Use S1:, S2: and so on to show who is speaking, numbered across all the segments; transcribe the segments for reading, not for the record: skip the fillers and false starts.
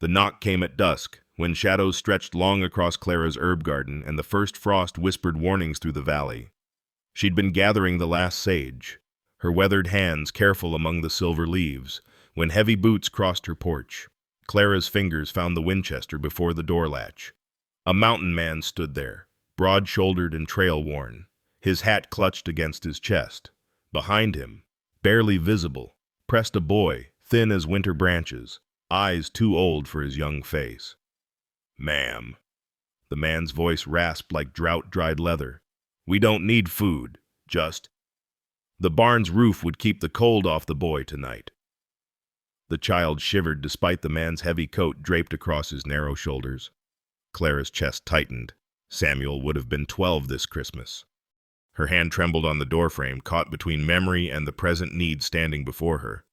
S1: The knock came at dusk, when shadows stretched long across Clara's herb garden and the first frost whispered warnings through the valley. She'd been gathering the last sage, her weathered hands careful among the silver leaves, when heavy boots crossed her porch. Clara's fingers found the Winchester before the door latch. A mountain man stood there, broad-shouldered and trail-worn, his hat clutched against his chest. Behind him, barely visible, pressed a boy, thin as winter branches, eyes too old for his young face. "Ma'am." The man's voice rasped like drought-dried leather. "We don't need food, just—" The barn's roof would keep the cold off the boy tonight. The child shivered despite the man's heavy coat draped across his narrow shoulders. Clara's chest tightened. Samuel would have been 12 this Christmas. Her hand trembled on the doorframe, caught between memory and the present need standing before her.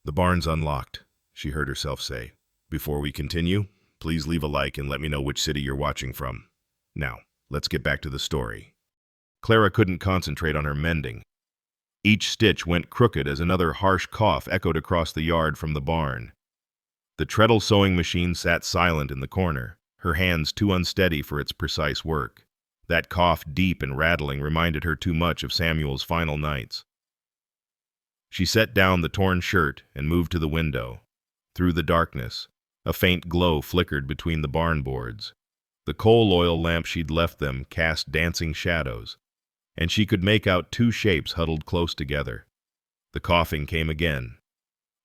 S1: "The barn's unlocked," she heard herself say. "Before we continue, please leave a like and let me know which city you're watching from. Now, let's get back to the story." Clara couldn't concentrate on her mending. Each stitch went crooked as another harsh cough echoed across the yard from the barn. The treadle sewing machine sat silent in the corner, her hands too unsteady for its precise work. That cough, deep and rattling, reminded her too much of Samuel's final nights. She set down the torn shirt and moved to the window. Through the darkness, a faint glow flickered between the barn boards. The coal oil lamp she'd left them cast dancing shadows, and she could make out two shapes huddled close together. The coughing came again,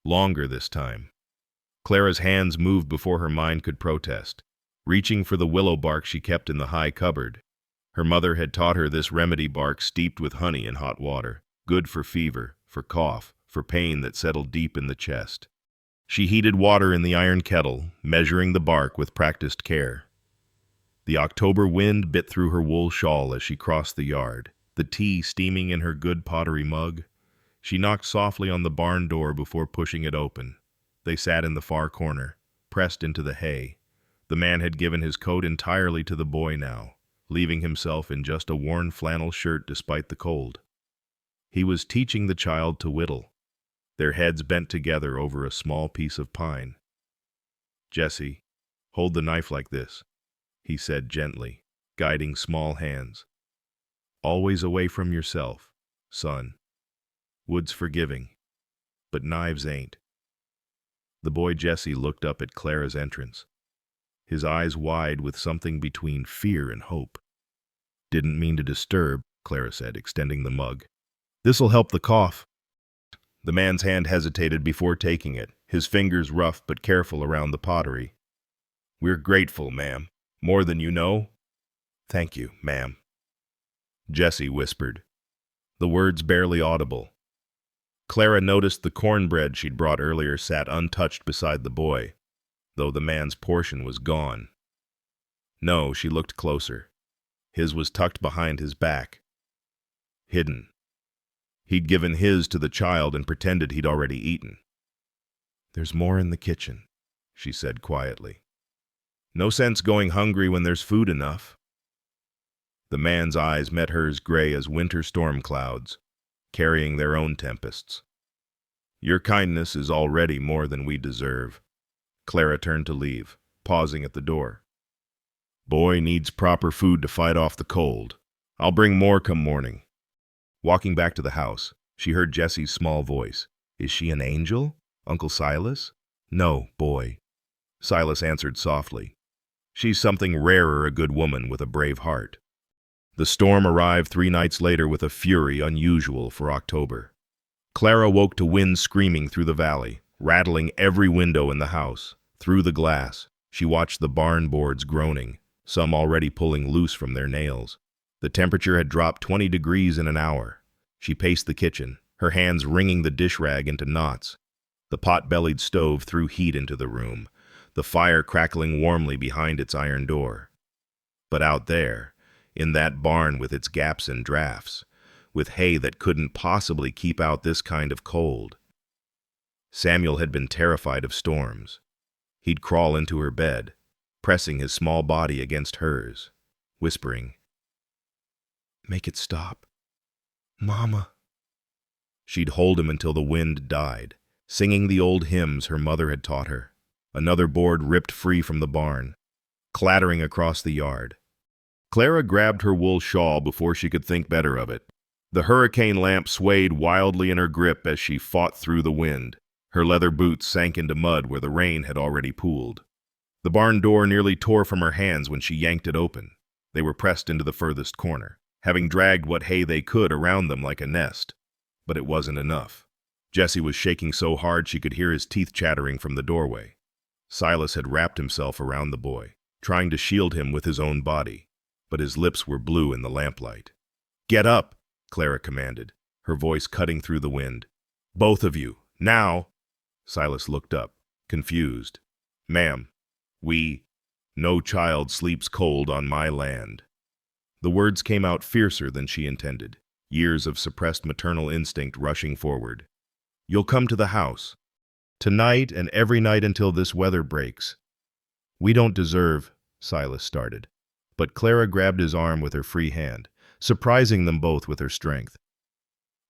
S1: longer this time. Clara's hands moved before her mind could protest, reaching for the willow bark she kept in the high cupboard. Her mother had taught her this remedy bark steeped with honey and hot water, good for fever, for cough, for pain that settled deep in the chest. She heated water in the iron kettle, measuring the bark with practiced care. The October wind bit through her wool shawl as she crossed the yard, the tea steaming in her good pottery mug. She knocked softly on the barn door before pushing it open. They sat in the far corner, pressed into the hay. The man had given his coat entirely to the boy now, leaving himself in just a worn flannel shirt despite the cold. He was teaching the child to whittle, their heads bent together over a small piece of pine. "Jessie, hold the knife like this," he said gently, guiding small hands. "Always away from yourself, son. Wood's forgiving, but knives ain't." The boy Jesse looked up at Clara's entrance, his eyes wide with something between fear and hope. "Didn't mean to disturb," Clara said, extending the mug. "This'll help the cough." The man's hand hesitated before taking it, his fingers rough but careful around the pottery. "We're grateful, ma'am. More than you know." "Thank you, ma'am," Jessie whispered, the words barely audible. Clara noticed the cornbread she'd brought earlier sat untouched beside the boy, though the man's portion was gone. No, she looked closer. His was tucked behind his back, hidden. He'd given his to the child and pretended he'd already eaten. "There's more in the kitchen," she said quietly. "No sense going hungry when there's food enough." The man's eyes met hers gray as winter storm clouds, carrying their own tempests. "Your kindness is already more than we deserve." Clara turned to leave, pausing at the door. "Boy needs proper food to fight off the cold. I'll bring more come morning." Walking back to the house, she heard Jessie's small voice. "Is she an angel, Uncle Silas?" "No, boy," Silas answered softly. "She's something rarer, a good woman with a brave heart." The storm arrived 3 nights later with a fury unusual for October. Clara woke to wind screaming through the valley, rattling every window in the house. Through the glass, she watched the barn boards groaning, some already pulling loose from their nails. The temperature had dropped 20 degrees in an hour. She paced the kitchen, her hands wringing the dish rag into knots. The pot-bellied stove threw heat into the room, the fire crackling warmly behind its iron door. But out there, in that barn with its gaps and drafts, with hay that couldn't possibly keep out this kind of cold. Samuel had been terrified of storms. He'd crawl into her bed, pressing his small body against hers, whispering, "Make it stop, Mama." She'd hold him until the wind died, singing the old hymns her mother had taught her. Another board ripped free from the barn, clattering across the yard. Clara grabbed her wool shawl before she could think better of it. The hurricane lamp swayed wildly in her grip as she fought through the wind. Her leather boots sank into mud where the rain had already pooled. The barn door nearly tore from her hands when she yanked it open. They were pressed into the furthest corner, having dragged what hay they could around them like a nest. But it wasn't enough. Jesse was shaking so hard she could hear his teeth chattering from the doorway. Silas had wrapped himself around the boy, trying to shield him with his own body, but his lips were blue in the lamplight. "Get up," Clara commanded, her voice cutting through the wind. "Both of you, now!" Silas looked up, confused. "Ma'am, no child sleeps cold on my land." The words came out fiercer than she intended, years of suppressed maternal instinct rushing forward. "You'll come to the house. Tonight and every night until this weather breaks." "We don't deserve," Silas started, but Clara grabbed his arm with her free hand, surprising them both with her strength.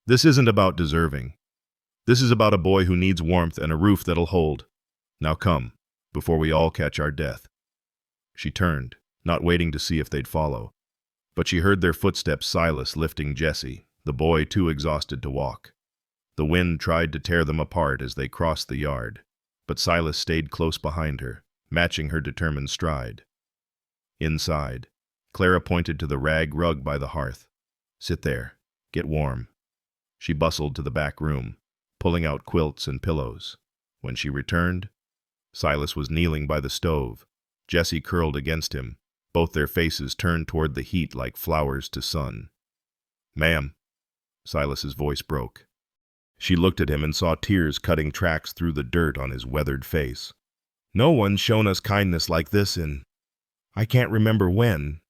S1: "This isn't about deserving. This is about a boy who needs warmth and a roof that'll hold. Now come, before we all catch our death." She turned, not waiting to see if they'd follow. But she heard their footsteps, Silas lifting Jesse, the boy too exhausted to walk. The wind tried to tear them apart as they crossed the yard, but Silas stayed close behind her, matching her determined stride. Inside, Clara pointed to the rag rug by the hearth. "Sit there. Get warm." She bustled to the back room, pulling out quilts and pillows. When she returned, Silas was kneeling by the stove, Jesse curled against him, both their faces turned toward the heat like flowers to sun. "Ma'am," Silas's voice broke. She looked at him and saw tears cutting tracks through the dirt on his weathered face. "No one's shown us kindness like this in... I can't remember when."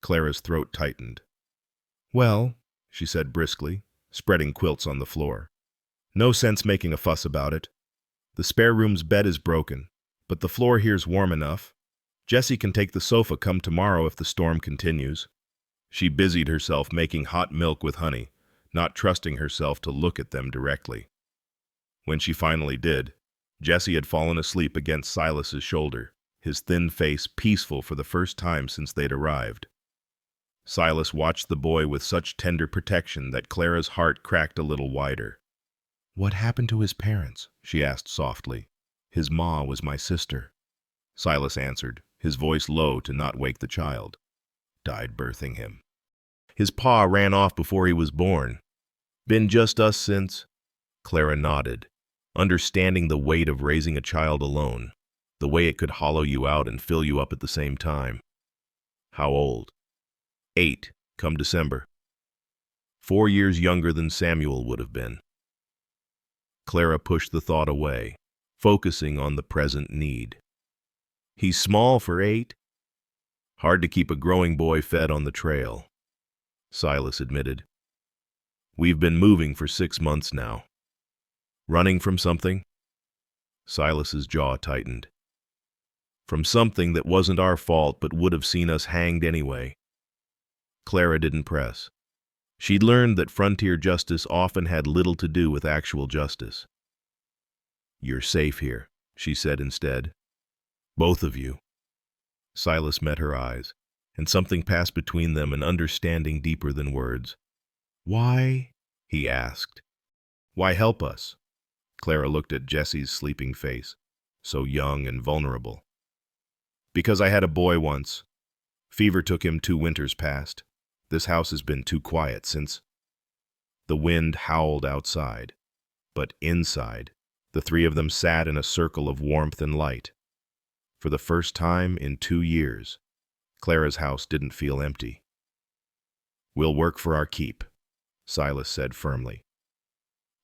S1: Clara's throat tightened. "Well," she said briskly, spreading quilts on the floor. "No sense making a fuss about it. The spare room's bed is broken, but the floor here's warm enough. Jessie can take the sofa come tomorrow if the storm continues." She busied herself making hot milk with honey, not trusting herself to look at them directly. When she finally did, Jesse had fallen asleep against Silas's shoulder, his thin face peaceful for the first time since they'd arrived. Silas watched the boy with such tender protection that Clara's heart cracked a little wider. "What happened to his parents?" she asked softly. "His ma was my sister." Silas answered, his voice low to not wake the child. "Died birthing him. His pa ran off before he was born. Been just us since." Clara nodded, understanding the weight of raising a child alone, the way it could hollow you out and fill you up at the same time. "How old?" 8, come December. 4 years younger than Samuel would have been. Clara pushed the thought away, focusing on the present need. "He's small for 8. Hard to keep a growing boy fed on the trail," Silas admitted. "We've been moving for 6 months now." "Running from something?" Silas's jaw tightened. "From something that wasn't our fault but would have seen us hanged anyway." Clara didn't press. She'd learned that frontier justice often had little to do with actual justice. "You're safe here," she said instead. "Both of you." Silas met her eyes, and something passed between them, an understanding deeper than words. "Why?" he asked. "Why help us?" Clara looked at Jesse's sleeping face, so young and vulnerable. "Because I had a boy once. Fever took him 2 winters past. This house has been too quiet since." The wind howled outside, but inside, the 3 of them sat in a circle of warmth and light. For the first time in 2 years, Clara's house didn't feel empty. "We'll work for our keep," Silas said firmly.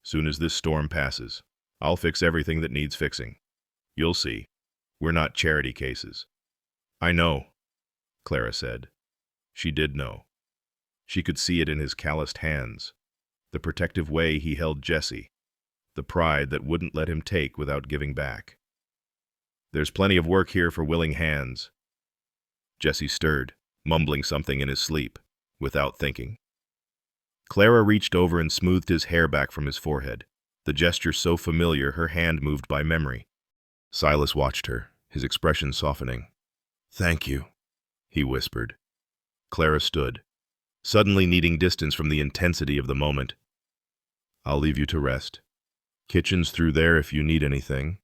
S1: "Soon as this storm passes, I'll fix everything that needs fixing. You'll see. We're not charity cases." "I know," Clara said. She did know. She could see it in his calloused hands, the protective way he held Jesse, the pride that wouldn't let him take without giving back. "There's plenty of work here for willing hands." Jesse stirred, mumbling something in his sleep, without thinking. Clara reached over and smoothed his hair back from his forehead, the gesture so familiar her hand moved by memory. Silas watched her, his expression softening. "Thank you," he whispered. Clara stood, suddenly needing distance from the intensity of the moment. "I'll leave you to rest. Kitchen's through there if you need anything.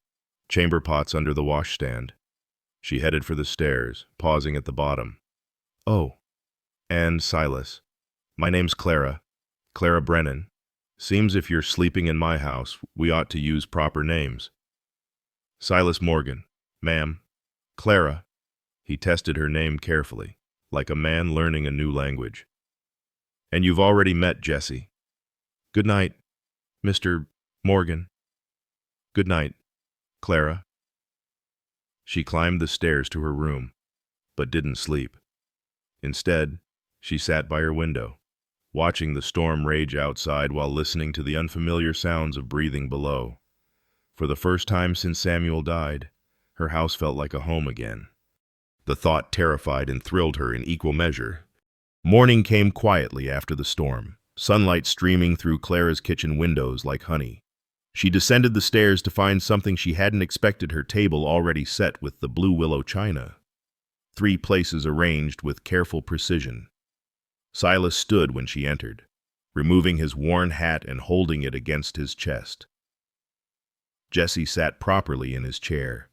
S1: Chamber pot's under the washstand." She headed for the stairs, pausing at the bottom. "Oh, and Silas, my name's Clara. Clara Brennan. Seems if you're sleeping in my house, we ought to use proper names." "Silas Morgan, ma'am. Clara." He tested her name carefully, like a man learning a new language. "And you've already met Jesse. Good night, Mr. Morgan. Good night, Clara." She climbed the stairs to her room, but didn't sleep. Instead, she sat by her window, watching the storm rage outside while listening to the unfamiliar sounds of breathing below. For the first time since Samuel died, her house felt like a home again. The thought terrified and thrilled her in equal measure. Morning came quietly after the storm, sunlight streaming through Clara's kitchen windows like honey. She descended the stairs to find something she hadn't expected, her table already set with the blue willow china. 3 places arranged with careful precision. Silas stood when she entered, removing his worn hat and holding it against his chest. Jesse sat properly in his chair,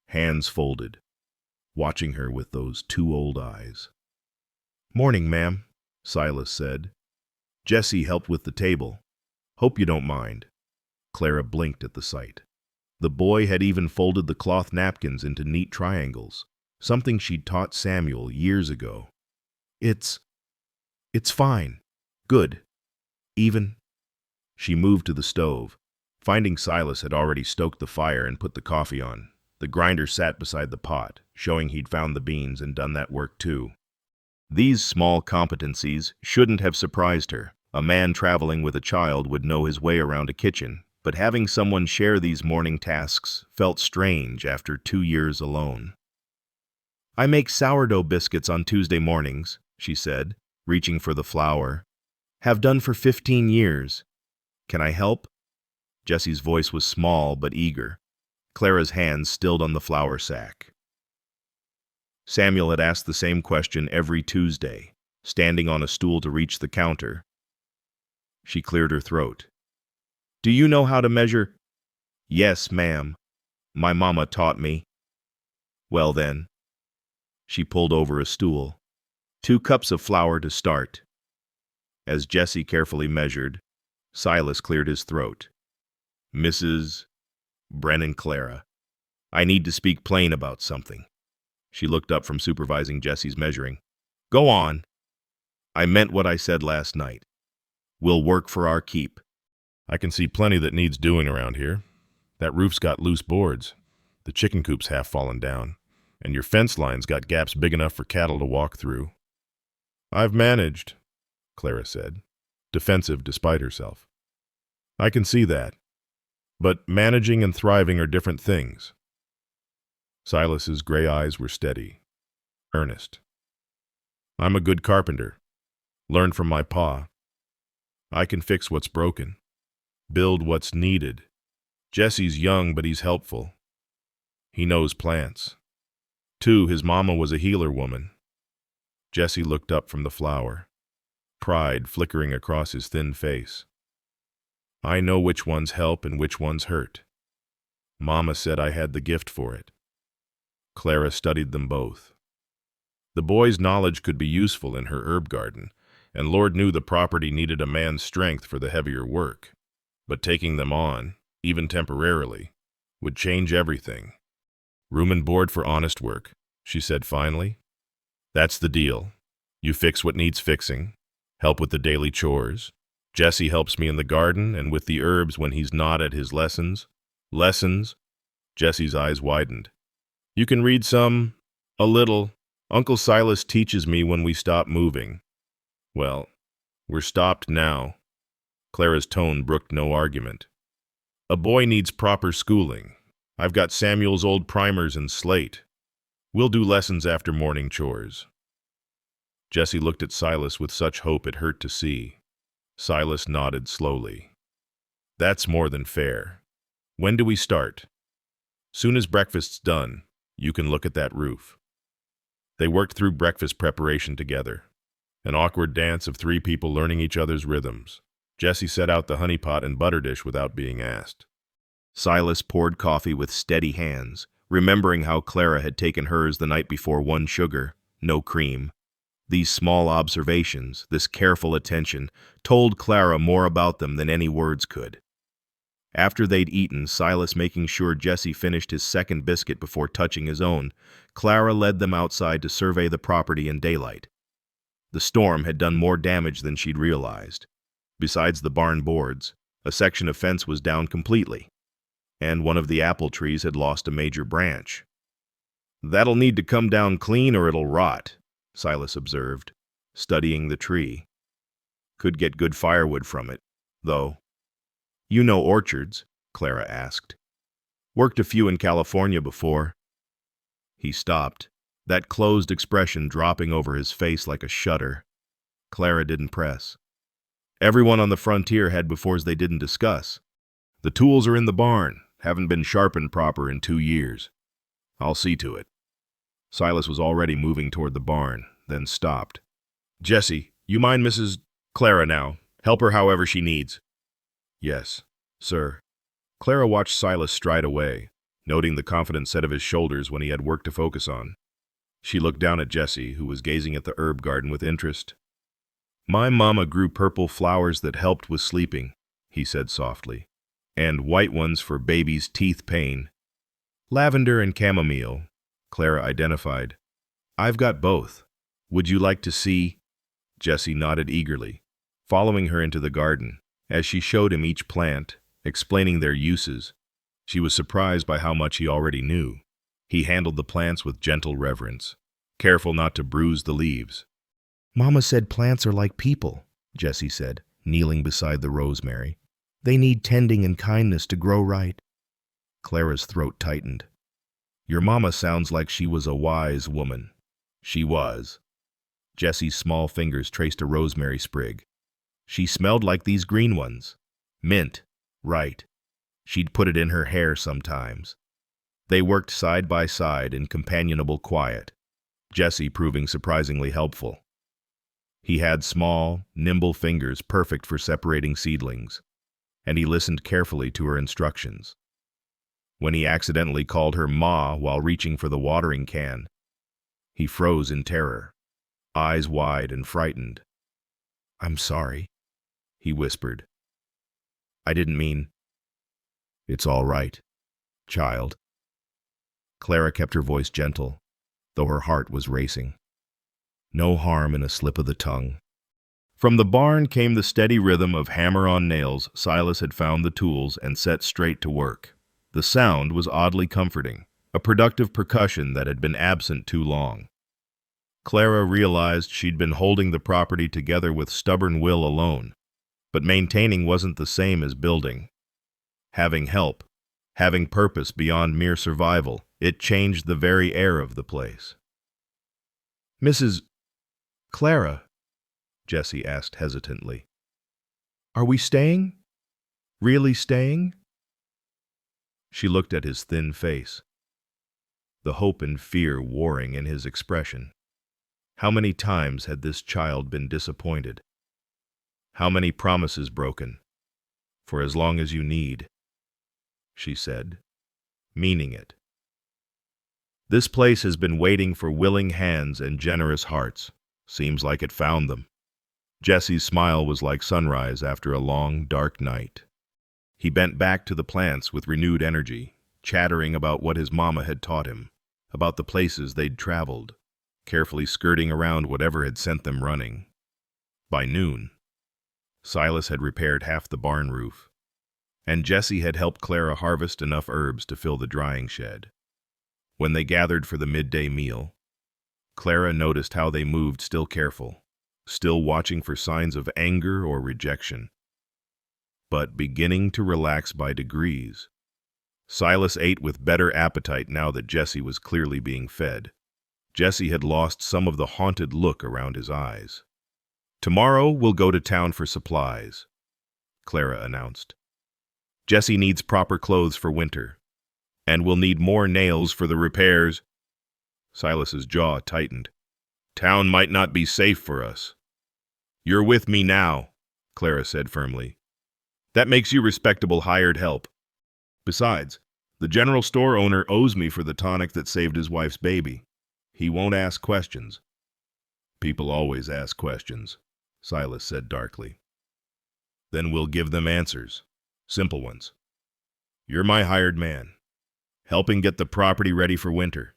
S1: hands folded, watching her with those 2 old eyes. "Morning, ma'am," Silas said. Jesse helped with the table. "Hope you don't mind." Clara blinked at the sight. The boy had even folded the cloth napkins into neat triangles, something she'd taught Samuel years ago. It's fine. Good. Even." She moved to the stove, finding Silas had already stoked the fire and put the coffee on. The grinder sat beside the pot, showing he'd found the beans and done that work too. These small competencies shouldn't have surprised her. A man traveling with a child would know his way around a kitchen, but having someone share these morning tasks felt strange after 2 years alone. "I make sourdough biscuits on Tuesday mornings," she said, reaching for the flour. "Have done for 15 years. Can I help?" Jesse's voice was small but eager. Clara's hands stilled on the flour sack. Samuel had asked the same question every Tuesday, standing on a stool to reach the counter. She cleared her throat. "Do you know how to measure?" "Yes, ma'am. My mama taught me." "Well then." She pulled over a stool. 2 cups of flour to start." As Jesse carefully measured, Silas cleared his throat. "Mrs. Brennan Clara, I need to speak plain about something." She looked up from supervising Jesse's measuring. "Go on." "I meant what I said last night. We'll work for our keep." "I can see plenty that needs doing around here. That roof's got loose boards. The chicken coop's half fallen down. And your fence line's got gaps big enough for cattle to walk through." "I've managed," Clara said, defensive despite herself. "I can see that. But managing and thriving are different things." Silas's gray eyes were steady, earnest. "I'm a good carpenter. Learned from my pa. I can fix what's broken, build what's needed. Jesse's young, but he's helpful. He knows plants. Too, his mama was a healer woman." Jesse looked up from the flour, pride flickering across his thin face. "I know which ones help and which ones hurt. Mama said I had the gift for it." Clara studied them both. The boy's knowledge could be useful in her herb garden, and Lord knew the property needed a man's strength for the heavier work. But taking them on, even temporarily, would change everything. "Room and board for honest work," she said finally. "That's the deal. You fix what needs fixing, help with the daily chores. Jesse helps me in the garden and with the herbs when he's not at his lessons." "Lessons?" Jesse's eyes widened. "You can read some, a little. Uncle Silas teaches me when we stop moving." "Well, we're stopped now." Clara's tone brooked no argument. "A boy needs proper schooling. I've got Samuel's old primers and slate. We'll do lessons after morning chores." Jesse looked at Silas with such hope it hurt to see. Silas nodded slowly. "That's more than fair. When do we start?" Soon as breakfast's done, you can look at that roof. They worked through breakfast preparation together, an awkward dance of three people learning each other's rhythms. Jesse set out the honey pot and butter dish without being asked. Silas poured coffee with steady hands, remembering how Clara had taken hers the night before: one sugar, no cream. These small observations, this careful attention, told Clara more about them than any words could. After they'd eaten, Silas making sure Jesse finished his second biscuit before touching his own, Clara led them outside to survey the property in daylight. The storm had done more damage than she'd realized. Besides the barn boards, a section of fence was down completely, and one of the apple trees had lost a major branch. "That'll need to come down clean or it'll rot," Silas observed, studying the tree. "Could get good firewood from it, though." "You know orchards?" Clara asked. "Worked a few in California before." He stopped, that closed expression dropping over his face like a shutter. Clara didn't press. Everyone on the frontier had befores they didn't discuss. "The tools are in the barn, haven't been sharpened proper in 2 years. I'll see to it." Silas was already moving toward the barn, then stopped. "Jesse, you mind Mrs. Clara now? Help her however she needs." "Yes, sir." Clara watched Silas stride away, noting the confident set of his shoulders when he had work to focus on. She looked down at Jesse, who was gazing at the herb garden with interest. "My mama grew purple flowers that helped with sleeping," he said softly, "and white ones for baby's teeth pain. Lavender and chamomile," Clara identified. "I've got both. Would you like to see?" Jesse nodded eagerly, following her into the garden. As she showed him each plant, explaining their uses, she was surprised by how much he already knew. He handled the plants with gentle reverence, careful not to bruise the leaves. "Mama said plants are like people," Jesse said, kneeling beside the rosemary. "They need tending and kindness to grow right." Clara's throat tightened. "Your mama sounds like she was a wise woman." "She was." Jesse's small fingers traced a rosemary sprig. "She smelled like these green ones. Mint, right. She'd put it in her hair sometimes." They worked side by side in companionable quiet, Jesse proving surprisingly helpful. He had small, nimble fingers perfect for separating seedlings, and he listened carefully to her instructions. When he accidentally called her Ma while reaching for the watering can, he froze in terror, eyes wide and frightened. "I'm sorry," he whispered. "I didn't mean—" "It's all right, child." Clara kept her voice gentle, though her heart was racing. No harm in a slip of the tongue. From the barn came the steady rhythm of hammer on nails. Silas had found the tools and set straight to work. The sound was oddly comforting, a productive percussion that had been absent too long. Clara realized she'd been holding the property together with stubborn will alone, but maintaining wasn't the same as building. Having help, having purpose beyond mere survival, it changed the very air of the place. "Mrs. Clara," Jesse asked hesitantly, "are we staying? Really staying?" She looked at his thin face, the hope and fear warring in his expression. How many times had this child been disappointed? How many promises broken? "For as long as you need," she said, meaning it. "This place has been waiting for willing hands and generous hearts. Seems like it found them." Jesse's smile was like sunrise after a long, dark night. He bent back to the plants with renewed energy, chattering about what his mama had taught him, about the places they'd traveled, carefully skirting around whatever had sent them running. By noon, Silas had repaired half the barn roof, and Jesse had helped Clara harvest enough herbs to fill the drying shed. When they gathered for the midday meal, Clara noticed how they moved, still careful, still watching for signs of anger or rejection, but beginning to relax by degrees. Silas ate with better appetite now that Jesse was clearly being fed. Jesse had lost some of the haunted look around his eyes. "Tomorrow we'll go to town for supplies," Clara announced. "Jesse needs proper clothes for winter, And we'll need more nails for the repairs. Silas's jaw tightened. Town might not be safe for us. You're with me now, Clara said firmly. That makes you respectable hired help. Besides, the general store owner owes me for the tonic that saved his wife's baby. He won't ask questions. People always ask questions, Silas said darkly. Then we'll give them answers. Simple ones. You're my hired man, helping get the property ready for winter.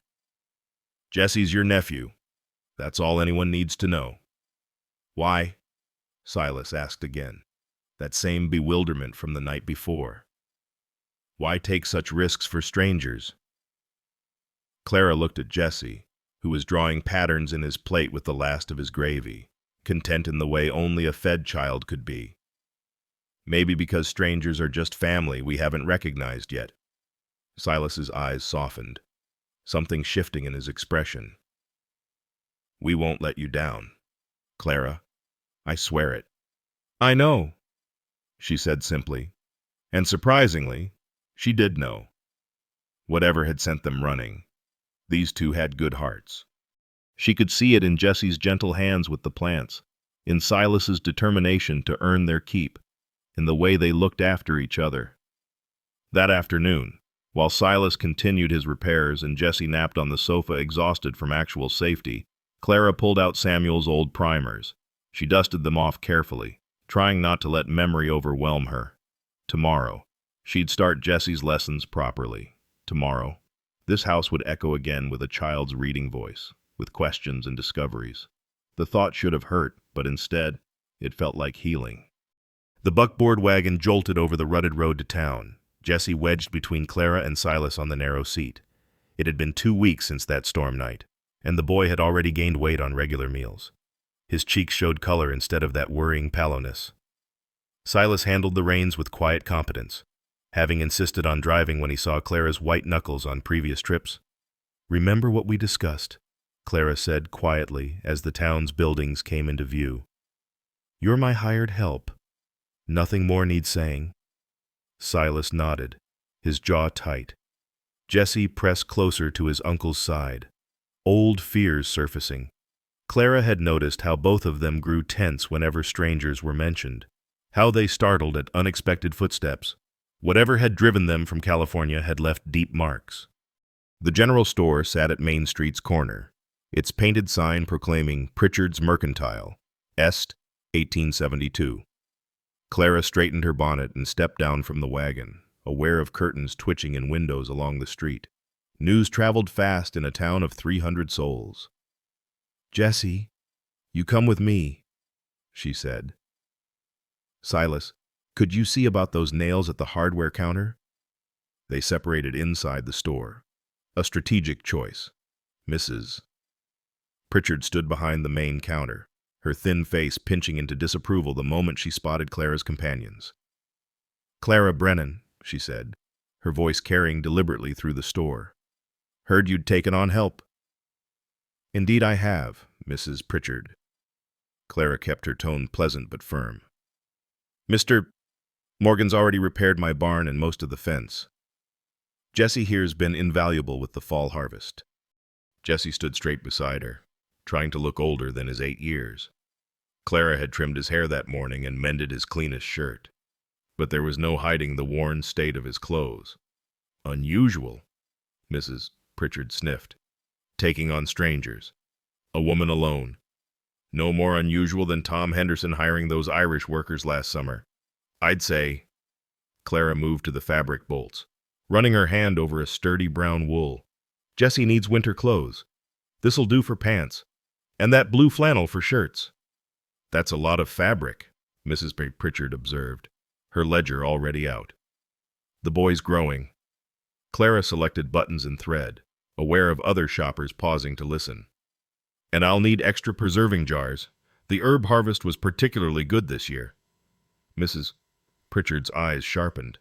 S1: Jesse's your nephew. That's all anyone needs to know. Why? Silas asked again, that same bewilderment from the night before. Why take such risks for strangers? Clara looked at Jesse, who was drawing patterns in his plate with the last of his gravy, content in the way only a fed child could be. Maybe because strangers are just family we haven't recognized yet. Silas's eyes softened, something shifting in his expression. We won't let you down, Clara. I swear it. I know, she said simply, and surprisingly, she did know. Whatever had sent them running, these two had good hearts. She could see it in Jesse's gentle hands with the plants, in Silas's determination to earn their keep, in the way they looked after each other. That afternoon, while Silas continued his repairs and Jesse napped on the sofa exhausted from actual safety, Clara pulled out Samuel's old primers. She dusted them off carefully, trying not to let memory overwhelm her. Tomorrow, she'd start Jesse's lessons properly. Tomorrow, this house would echo again with a child's reading voice, with questions and discoveries. The thought should have hurt, but instead, it felt like healing. The buckboard wagon jolted over the rutted road to town, Jesse wedged between Clara and Silas on the narrow seat. It had been 2 weeks since that storm night, and the boy had already gained weight on regular meals. His cheeks showed color instead of that worrying pallowness. Silas handled the reins with quiet competence, having insisted on driving when he saw Clara's white knuckles on previous trips. Remember what we discussed, Clara said quietly as the town's buildings came into view. You're my hired help. Nothing more needs saying. Silas nodded, his jaw tight. Jesse pressed closer to his uncle's side, old fears surfacing. Clara had noticed how both of them grew tense whenever strangers were mentioned, how they startled at unexpected footsteps. Whatever had driven them from California had left deep marks. The general store sat at Main Street's corner, its painted sign proclaiming Pritchard's Mercantile, Est, 1872. Clara straightened her bonnet and stepped down from the wagon, aware of curtains twitching in windows along the street. News traveled fast in a town of 300 souls. Jesse, you come with me, she said. Silas, could you see about those nails at the hardware counter? They separated inside the store. A strategic choice. Mrs. Pritchard stood behind the main counter, her thin face pinching into disapproval the moment she spotted Clara's companions. Clara Brennan, she said, her voice carrying deliberately through the store. Heard you'd taken on help. Indeed I have, Mrs. Pritchard. Clara kept her tone pleasant but firm. Mr. Morgan's already repaired my barn and most of the fence. Jesse here's been invaluable with the fall harvest. Jesse stood straight beside her, trying to look older than his 8 years. Clara had trimmed his hair that morning and mended his cleanest shirt, but there was no hiding the worn state of his clothes. Unusual, Mrs. Pritchard sniffed. Taking on strangers. A woman alone. No more unusual than Tom Henderson hiring those Irish workers last summer. I'd say. Clara moved to the fabric bolts, running her hand over a sturdy brown wool. Jesse needs winter clothes. This'll do for pants. And that blue flannel for shirts. That's a lot of fabric, Mrs. Pritchard observed, her ledger already out. The boy's growing. Clara selected buttons and thread, aware of other shoppers pausing to listen. And I'll need extra preserving jars. The herb harvest was particularly good this year. Mrs. Pritchard's eyes sharpened.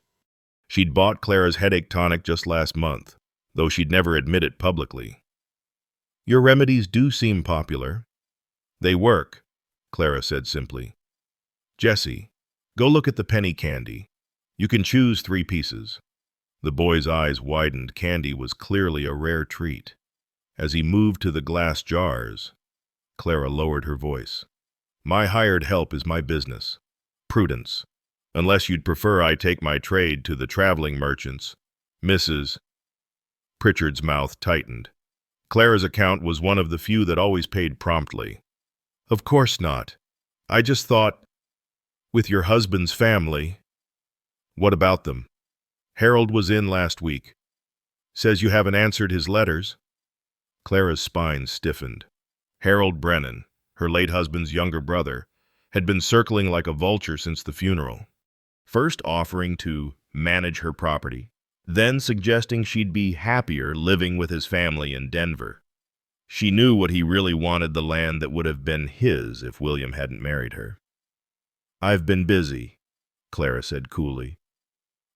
S1: She'd bought Clara's headache tonic just last month, though she'd never admit it publicly. Your remedies do seem popular. They work, Clara said simply. Jesse, go look at the penny candy. You can choose 3 pieces. The boy's eyes widened. Candy was clearly a rare treat. As he moved to the glass jars, Clara lowered her voice. My hired help is my business. Prudence. Unless you'd prefer I take my trade to the traveling merchants. Mrs. Pritchard's mouth tightened. Clara's account was one of the few that always paid promptly. Of course not. I just thought, with your husband's family. What about them? Harold was in last week. Says you haven't answered his letters. Clara's spine stiffened. Harold Brennan, her late husband's younger brother, had been circling like a vulture since the funeral. First offering to manage her property, then suggesting she'd be happier living with his family in Denver. She knew what he really wanted, the land that would have been his if William hadn't married her. I've been busy, Clara said coolly.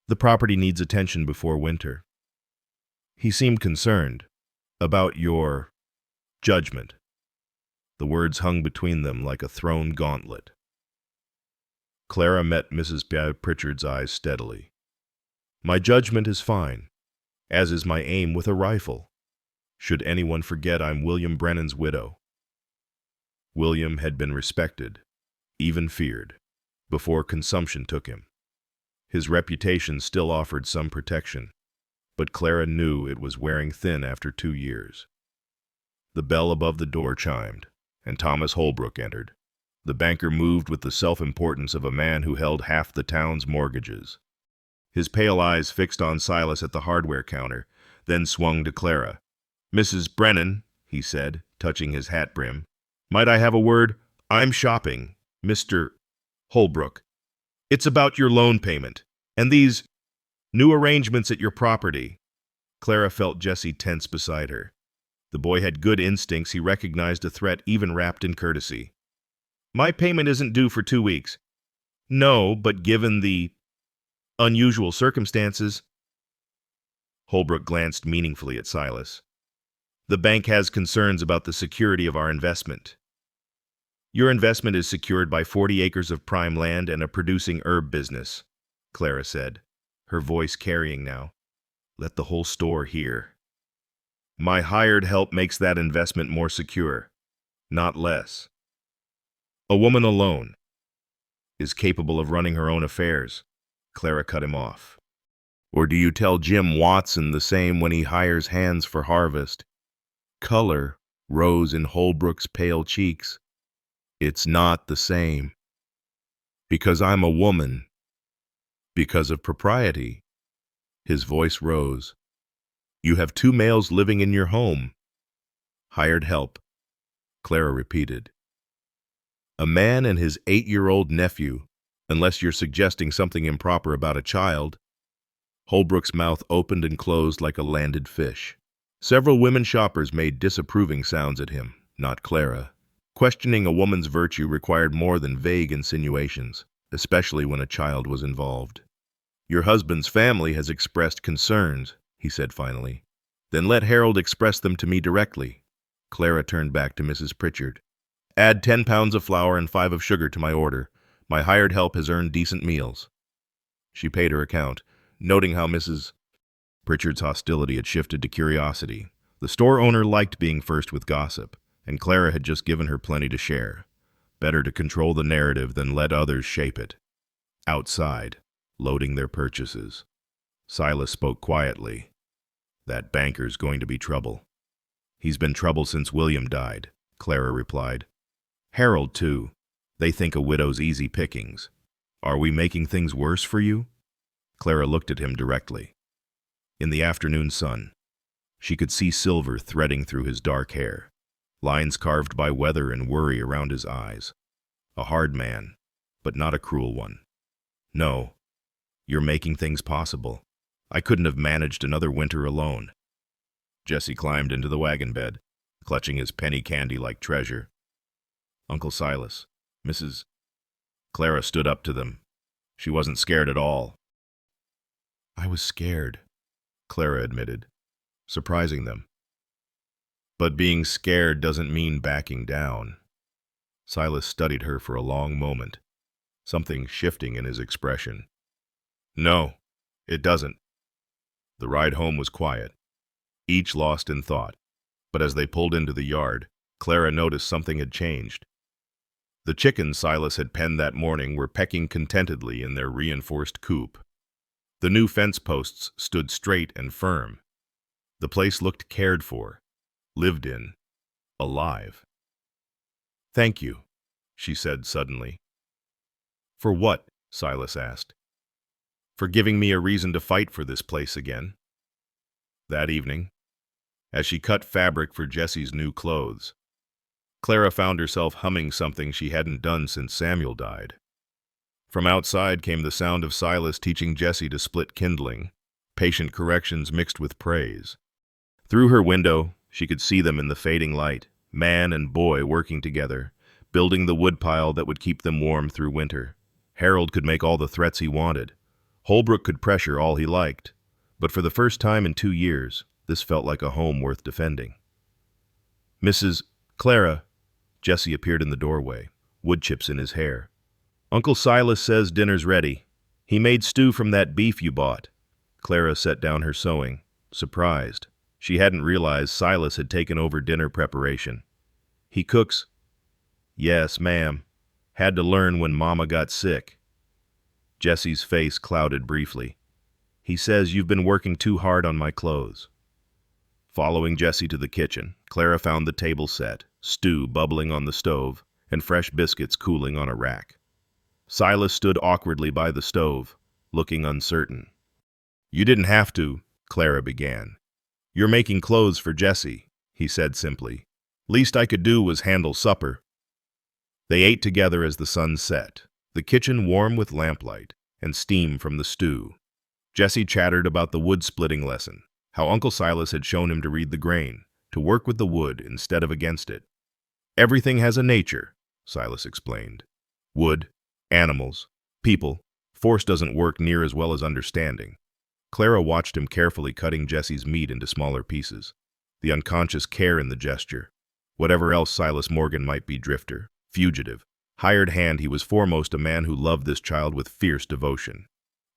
S1: The property needs attention before winter. He seemed concerned. About your judgment. The words hung between them like a thrown gauntlet. Clara met Mrs. Pritchard's eyes steadily. My judgment is fine, as is my aim with a rifle. Should anyone forget I'm William Brennan's widow. William had been respected, even feared, before consumption took him. His reputation still offered some protection, but Clara knew it was wearing thin after 2 years. The bell above the door chimed, and Thomas Holbrook entered. The banker moved with the self-importance of a man who held half the town's mortgages. His pale eyes fixed on Silas at the hardware counter, then swung to Clara. Mrs. Brennan, he said, touching his hat brim. Might I have a word? I'm shopping, Mr. Holbrook. It's about your loan payment, and these new arrangements at your property. Clara felt Jesse tense beside her. The boy had good instincts. He recognized a threat even wrapped in courtesy. My payment isn't due for 2 weeks. No, but given the unusual circumstances. Holbrook glanced meaningfully at Silas. The bank has concerns about the security of our investment. Your investment is secured by 40 acres of prime land and a producing herb business, Clara said, her voice carrying now. Let the whole store hear. My hired help makes that investment more secure, not less. A woman alone is capable of running her own affairs, Clara cut him off. Or do you tell Jim Watson the same when he hires hands for harvest? Color rose in Holbrook's pale cheeks. It's not the same. Because I'm a woman. Because of propriety. His voice rose. You have 2 males living in your home. Hired help, Clara repeated. A man and his 8-year-old nephew, unless you're suggesting something improper about a child. Holbrook's mouth opened and closed like a landed fish. Several women shoppers made disapproving sounds at him, not Clara. Questioning a woman's virtue required more than vague insinuations, especially when a child was involved. Your husband's family has expressed concerns, he said finally. Then let Harold express them to me directly. Clara turned back to Mrs. Pritchard. Add 10 pounds of flour and 5 of sugar to my order. My hired help has earned decent meals. She paid her account, noting how Mrs. Pritchard's hostility had shifted to curiosity. The store owner liked being first with gossip, and Clara had just given her plenty to share. Better to control the narrative than let others shape it. Outside, loading their purchases, Silas spoke quietly. That banker's going to be trouble. He's been trouble since William died, Clara replied. Harold, too. They think a widow's easy pickings. Are we making things worse for you? Clara looked at him directly. In the afternoon sun, she could see silver threading through his dark hair, lines carved by weather and worry around his eyes. A hard man, but not a cruel one. No, you're making things possible. I couldn't have managed another winter alone. Jesse climbed into the wagon bed, clutching his penny candy like treasure. Uncle Silas, Mrs. Clara stood up to them. She wasn't scared at all. I was scared, Clara admitted, surprising them. But being scared doesn't mean backing down. Silas studied her for a long moment, something shifting in his expression. No, it doesn't. The ride home was quiet, each lost in thought. But as they pulled into the yard, Clara noticed something had changed. The chickens Silas had penned that morning were pecking contentedly in their reinforced coop. The new fence posts stood straight and firm. The place looked cared for, lived in, alive. "Thank you," she said suddenly. "For what?" Silas asked. "For giving me a reason to fight for this place again." That evening, as she cut fabric for Jesse's new clothes, Clara found herself humming something she hadn't done since Samuel died. From outside came the sound of Silas teaching Jesse to split kindling, patient corrections mixed with praise. Through her window, she could see them in the fading light, man and boy working together, building the woodpile that would keep them warm through winter. Harold could make all the threats he wanted. Holbrook could pressure all he liked. But for the first time in 2 years, this felt like a home worth defending. "Mrs. Clara," Jesse appeared in the doorway, wood chips in his hair. "Uncle Silas says dinner's ready. He made stew from that beef you bought." Clara set down her sewing, surprised. She hadn't realized Silas had taken over dinner preparation. "He cooks?" "Yes, ma'am. Had to learn when Mama got sick." Jesse's face clouded briefly. "He says you've been working too hard on my clothes." Following Jesse to the kitchen, Clara found the table set, stew bubbling on the stove, and fresh biscuits cooling on a rack. Silas stood awkwardly by the stove, looking uncertain. "You didn't have to," Clara began. "You're making clothes for Jesse," he said simply. "Least I could do was handle supper." They ate together as the sun set, the kitchen warm with lamplight and steam from the stew. Jesse chattered about the wood-splitting lesson, how Uncle Silas had shown him to read the grain, to work with the wood instead of against it. "Everything has a nature," Silas explained. "Wood, animals, people. Force doesn't work near as well as understanding." Clara watched him carefully cutting Jesse's meat into smaller pieces, the unconscious care in the gesture. Whatever else Silas Morgan might be, drifter, fugitive, hired hand, he was foremost a man who loved this child with fierce devotion.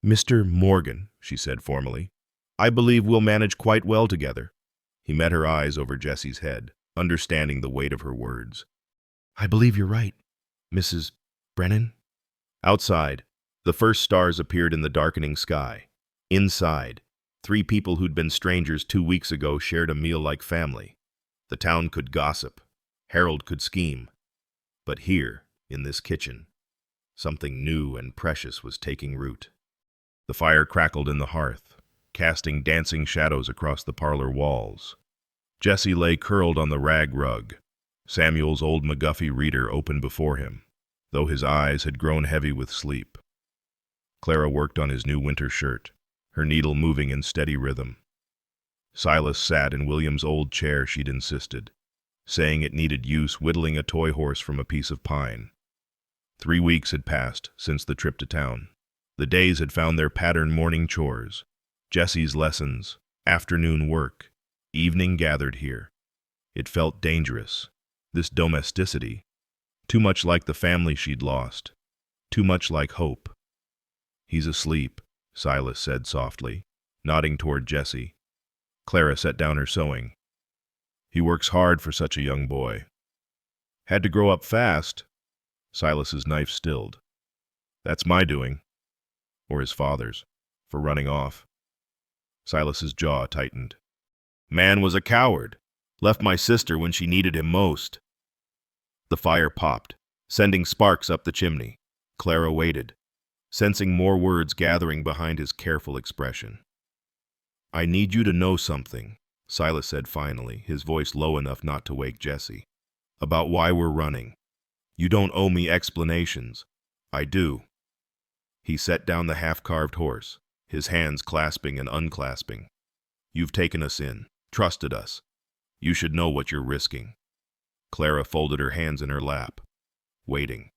S1: "Mr. Morgan," she said formally, "I believe we'll manage quite well together." He met her eyes over Jesse's head, understanding the weight of her words. "I believe you're right, Mrs. Brennan." Outside, the first stars appeared in the darkening sky. Inside, 3 people who'd been strangers 2 weeks ago shared a meal like family. The town could gossip. Harold could scheme. But here, in this kitchen, something new and precious was taking root. The fire crackled in the hearth, casting dancing shadows across the parlor walls. Jesse lay curled on the rag rug, Samuel's old McGuffey reader open before him, though his eyes had grown heavy with sleep. Clara worked on his new winter shirt, her needle moving in steady rhythm. Silas sat in William's old chair she'd insisted, saying it needed use, whittling a toy horse from a piece of pine. 3 weeks had passed since the trip to town. The days had found their patterned morning chores, Jesse's lessons, afternoon work, evening gathered here. It felt dangerous, this domesticity, too much like the family she'd lost, too much like hope. "He's asleep," Silas said softly, nodding toward Jesse. Clara set down her sewing. "He works hard for such a young boy." "Had to grow up fast." Silas's knife stilled. "That's my doing." Or his father's, for running off. Silas's jaw tightened. "Man was a coward. Left my sister when she needed him most." The fire popped, sending sparks up the chimney. Clara waited, sensing more words gathering behind his careful expression. "I need you to know something," Silas said finally, his voice low enough not to wake Jesse. "About why we're running. You don't owe me explanations. I do." He set down the half-carved horse, his hands clasping and unclasping. "You've taken us in, trusted us. You should know what you're risking." Clara folded her hands in her lap, waiting.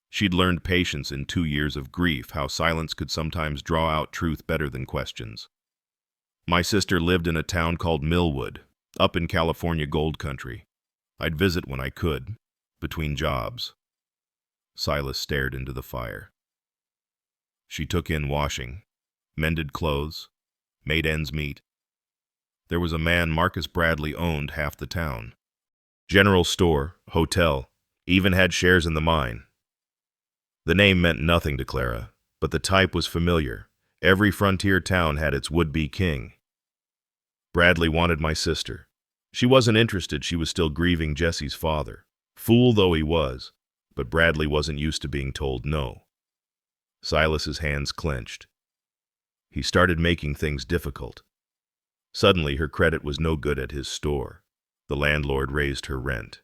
S1: She'd learned patience in 2 years of grief, how silence could sometimes draw out truth better than questions. "My sister lived in a town called Millwood, up in California gold country. I'd visit when I could, between jobs." Silas stared into the fire. She took in washing, mended clothes, made ends meet. There was a man Marcus Bradley owned half the town. General store, hotel, even had shares in the mine. The name meant nothing to Clara, but the type was familiar. Every frontier town had its would-be king. Bradley wanted my sister. She wasn't interested, she was still grieving Jesse's father. Fool though he was, but Bradley wasn't used to being told no. Silas's hands clenched. He started making things difficult. Suddenly her credit was no good at his store. The landlord raised her rent.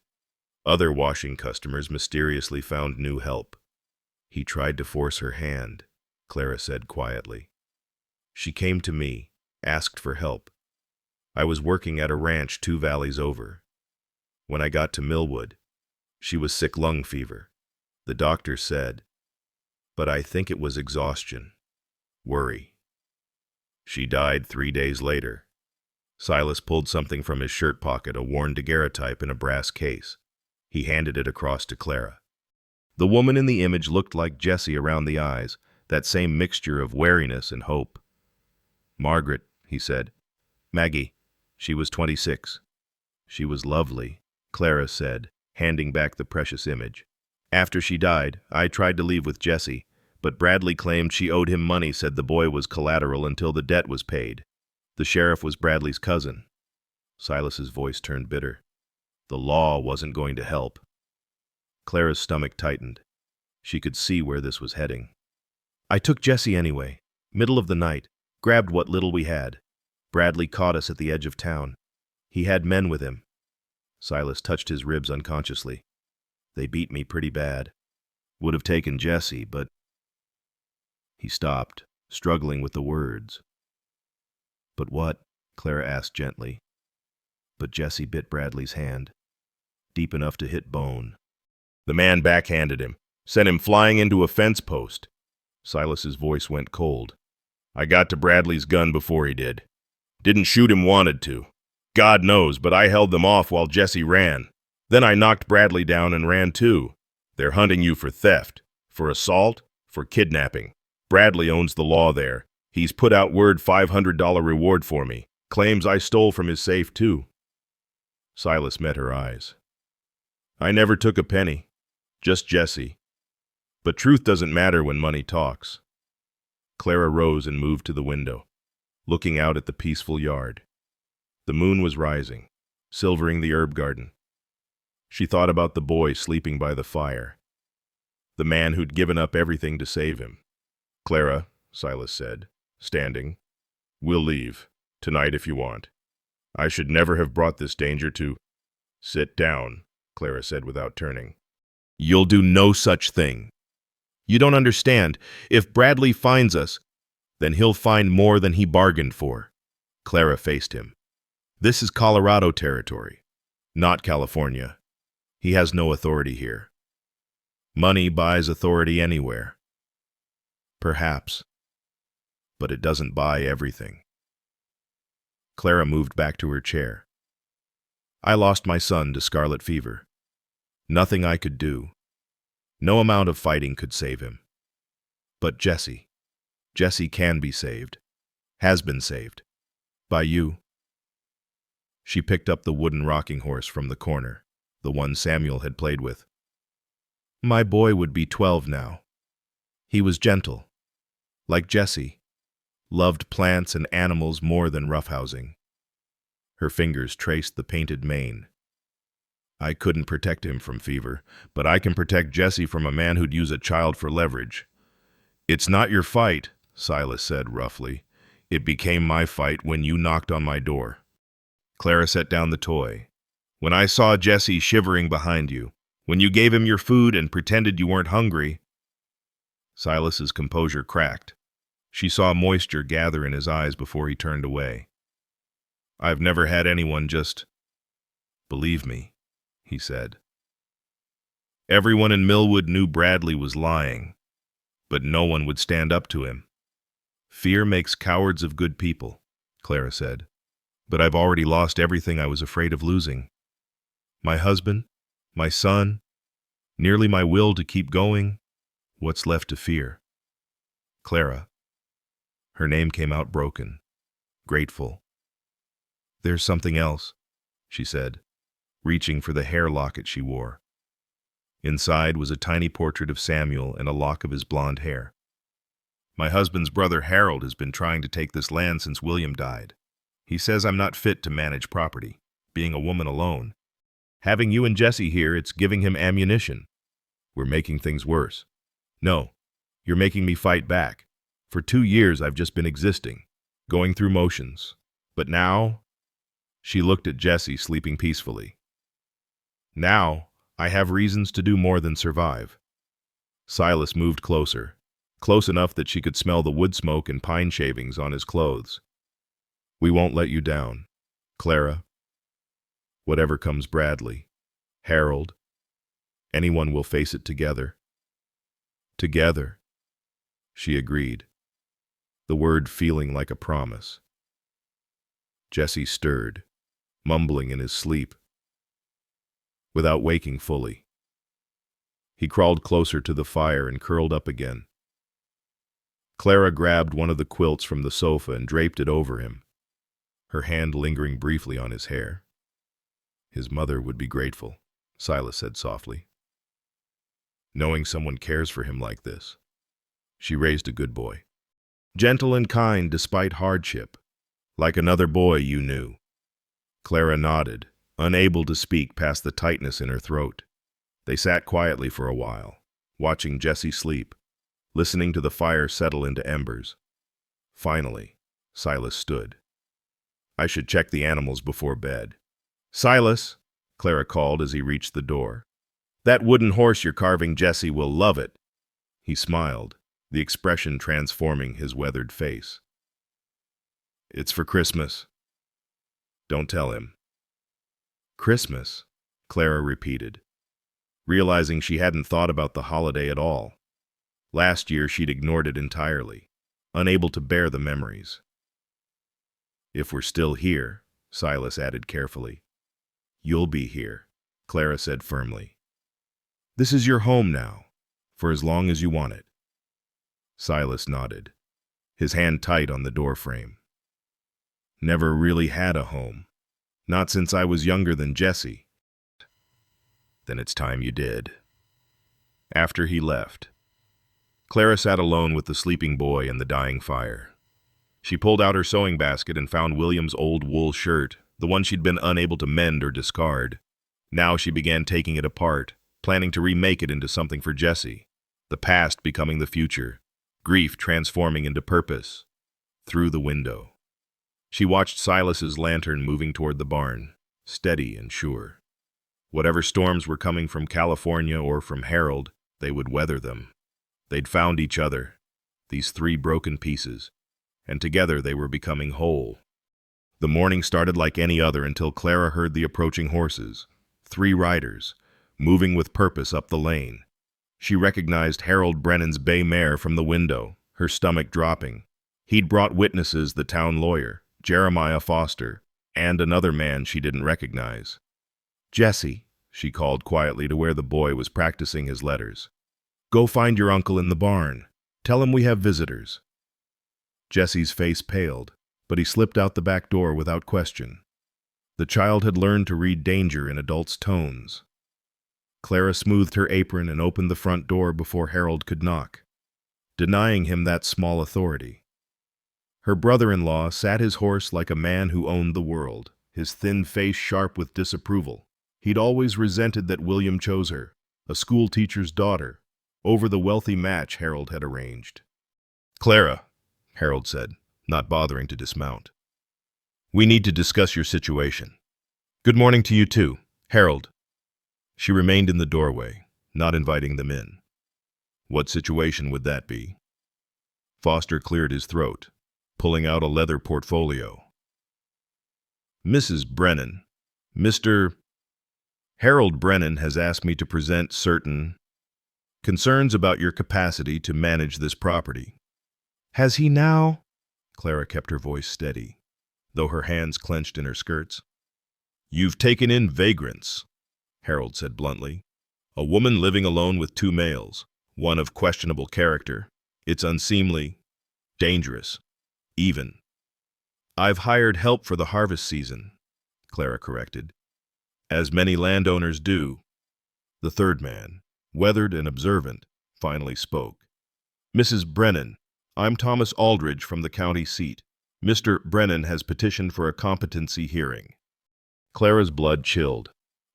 S1: Other washing customers mysteriously found new help. He tried to force her hand, Clara said quietly. She came to me, asked for help. I was working at a ranch 2 valleys over. When I got to Millwood, she was sick lung fever. The doctor said, but I think it was exhaustion, worry. She died 3 days later. Silas pulled something from his shirt pocket, a worn daguerreotype in a brass case. He handed it across to Clara. The woman in the image looked like Jessie around the eyes, that same mixture of wariness and hope. Margaret, he said. Maggie. She was 26. She was lovely, Clara said, handing back the precious image. After she died, I tried to leave with Jessie, but Bradley claimed she owed him money, said the boy was collateral until the debt was paid. The sheriff was Bradley's cousin. Silas's voice turned bitter. The law wasn't going to help. Clara's stomach tightened. She could see where this was heading. I took Jessie anyway, middle of the night, grabbed what little we had. Bradley caught us at the edge of town. He had men with him. Silas touched his ribs unconsciously. They beat me pretty bad. Would have taken Jessie, but... He stopped, struggling with the words. But what? Clara asked gently. But Jessie bit Bradley's hand, deep enough to hit bone. The man backhanded him, sent him flying into a fence post. Silas's voice went cold. I got to Bradley's gun before he did. Didn't shoot him, wanted to. God knows, but I held them off while Jessie ran. Then I knocked Bradley down and ran too. They're hunting you for theft, for assault, for kidnapping. Bradley owns the law there. He's put out word $500 reward for me. Claims I stole from his safe too. Silas met her eyes. I never took a penny. Just Jessie. But truth doesn't matter when money talks. Clara rose and moved to the window, looking out at the peaceful yard. The moon was rising, silvering the herb garden. She thought about the boy sleeping by the fire, the man who'd given up everything to save him. Clara, Silas said, standing, we'll leave, tonight if you want. I should never have brought this danger to... Sit down, Clara said without turning. You'll do no such thing. You don't understand. If Bradley finds us, then he'll find more than he bargained for. Clara faced him. This is Colorado territory, not California. He has no authority here. Money buys authority anywhere. Perhaps. But it doesn't buy everything. Clara moved back to her chair. I lost my son to scarlet fever. Nothing I could do. No amount of fighting could save him. But Jessie can be saved. Has been saved. By you. She picked up the wooden rocking horse from the corner, the one Samuel had played with. My boy would be 12 now. He was gentle, like Jessie, loved plants and animals more than roughhousing. Her fingers traced the painted mane. I couldn't protect him from fever, but I can protect Jessie from a man who'd use a child for leverage. It's not your fight, Silas said roughly. It became my fight when you knocked on my door. Clara set down the toy. When I saw Jessie shivering behind you, when you gave him your food and pretended you weren't hungry... Silas's composure cracked. She saw moisture gather in his eyes before he turned away. I've never had anyone just believe me, he said. Everyone in Millwood knew Bradley was lying, but no one would stand up to him. Fear makes cowards of good people, Clara said. But I've already lost everything I was afraid of losing. My husband, my son, nearly my will to keep going. What's left to fear? Clara. Her name came out broken. grateful. "There's something else," she said, reaching for the hair locket she wore. Inside was a tiny portrait of Samuel and a lock of his blonde hair. "My husband's brother Harold has been trying to take this land since William died. He says I'm not fit to manage property, being a woman alone. Having you and Jesse here, it's giving him ammunition. We're making things worse. No, you're making me fight back. For 2 years I've just been existing, going through motions. But now," she looked at Jesse sleeping peacefully, "now I have reasons to do more than survive." Silas moved closer, close enough that she could smell the wood smoke and pine shavings on his clothes. "We won't let you down, Clara. Whatever comes, Bradley, Harold, anyone will face it together." "Together," she agreed, the word feeling like a promise. Jesse stirred, mumbling in his sleep, without waking fully. He crawled closer to the fire and curled up again. Clara grabbed one of the quilts from the sofa and draped it over him, her hand lingering briefly on his hair. "His mother would be grateful," Silas said softly. "Knowing someone cares for him like this." She raised a good boy. "Gentle and kind despite hardship, like another boy you knew." Clara nodded, unable to speak past the tightness in her throat. They sat quietly for a while, watching Jesse sleep, listening to the fire settle into embers. Finally, Silas stood. "I should check the animals before bed." "Silas," Clara called as he reached the door. "That wooden horse you're carving, Jesse will love it." He smiled, the expression transforming his weathered face. "It's for Christmas. Don't tell him." "Christmas," Clara repeated, realizing she hadn't thought about the holiday at all. Last year she'd ignored it entirely, unable to bear the memories. "If we're still here," Silas added carefully. "You'll be here," Clara said firmly. "This is your home now, for as long as you want it." Silas nodded, his hand tight on the doorframe. "Never really had a home. Not since I was younger than Jesse." "Then it's time you did." After he left, Clara sat alone with the sleeping boy and the dying fire. She pulled out her sewing basket and found William's old wool shirt, the one she'd been unable to mend or discard. Now she began taking it apart, planning to remake it into something for Jesse, the past becoming the future, grief transforming into purpose. Through the window, she watched Silas's lantern moving toward the barn, steady and sure. Whatever storms were coming from California or from Harold, they would weather them. They'd found each other, these 3 broken pieces, and together they were becoming whole. The morning started like any other until Clara heard the approaching horses, 3 riders, moving with purpose up the lane. She recognized Harold Brennan's bay mare from the window, her stomach dropping. He'd brought witnesses, the town lawyer, Jeremiah Foster, and another man she didn't recognize. "Jesse," she called quietly to where the boy was practicing his letters. "Go find your uncle in the barn. Tell him we have visitors." Jesse's face paled, but he slipped out the back door without question. The child had learned to read danger in adults' tones. Clara smoothed her apron and opened the front door before Harold could knock, denying him that small authority. Her brother-in-law sat his horse like a man who owned the world, his thin face sharp with disapproval. He'd always resented that William chose her, a schoolteacher's daughter, over the wealthy match Harold had arranged. "Clara," Harold said, not bothering to dismount, "we need to discuss your situation." "Good morning to you too, Harold." She remained in the doorway, not inviting them in. "What situation would that be?" Foster cleared his throat, pulling out a leather portfolio. "Mrs. Brennan, Mr. Harold Brennan has asked me to present certain concerns about your capacity to manage this property." "Has he now?" Clara kept her voice steady, though her hands clenched in her skirts. "You've taken in vagrants," Harold said bluntly. "A woman living alone with 2 males, one of questionable character. It's unseemly, dangerous, even." I've hired help for the harvest season, Clara corrected. As many landowners do. The third man, weathered and observant, finally spoke. Mrs. Brennan, I'm Thomas Aldridge from the county seat. Mr. Brennan has petitioned for a competency hearing. Clara's blood chilled.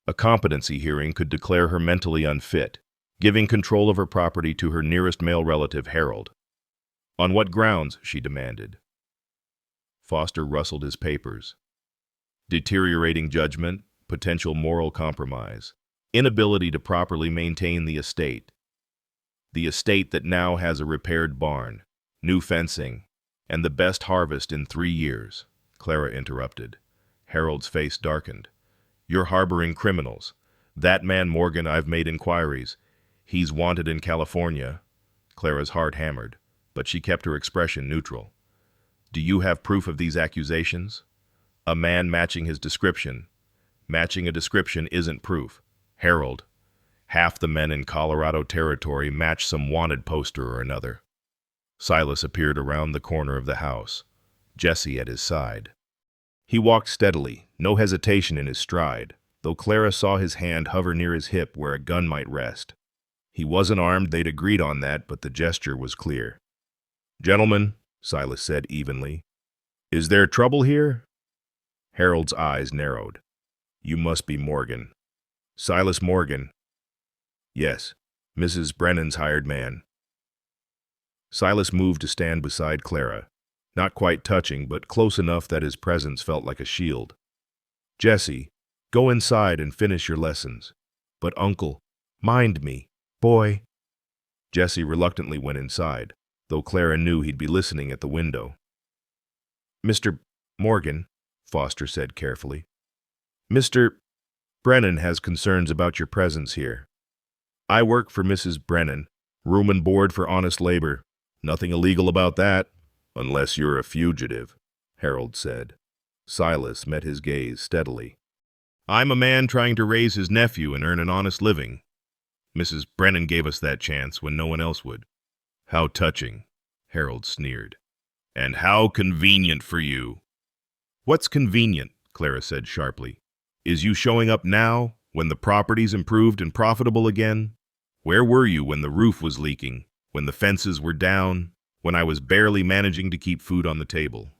S1: A competency hearing could declare her mentally unfit, giving control of her property to her nearest male relative, Harold. On what grounds? She demanded. Foster rustled his papers. Deteriorating judgment, potential moral compromise, inability to properly maintain the estate. The estate that now has a repaired barn, new fencing, and the best harvest in 3 years, Clara interrupted. Harold's face darkened. You're harboring criminals. That man Morgan, I've made inquiries. He's wanted in California. Clara's heart hammered, but she kept her expression neutral. Do you have proof of these accusations? A man matching his description. Matching a description isn't proof. Harold, half the men in Colorado Territory match some wanted poster or another. Silas appeared around the corner of the house, Jesse at his side. He walked steadily, no hesitation in his stride, though Clara saw his hand hover near his hip where a gun might rest. He wasn't armed, they'd agreed on that, but the gesture was clear. Gentlemen, Silas said evenly, is there trouble here? Harold's eyes narrowed. You must be Morgan. Silas Morgan. Yes, Mrs. Brennan's hired man. Silas moved to stand beside Clara, not quite touching, but close enough that his presence felt like a shield. Jesse, go inside and finish your lessons. But Uncle, mind me, boy. Jesse reluctantly went inside, though Clara knew he'd be listening at the window. Mr. Morgan, Foster said carefully, Mr. Brennan has concerns about your presence here. I work for Mrs. Brennan, room and board for honest labor. Nothing illegal about that, unless you're a fugitive, Harold said. Silas met his gaze steadily. I'm a man trying to raise his nephew and earn an honest living. Mrs. Brennan gave us that chance when no one else would. How touching, Harold sneered. And how convenient for you. What's convenient, Clara said sharply. Is you showing up now, when the property's improved and profitable again? Where were you when the roof was leaking, when the fences were down, when I was barely managing to keep food on the table?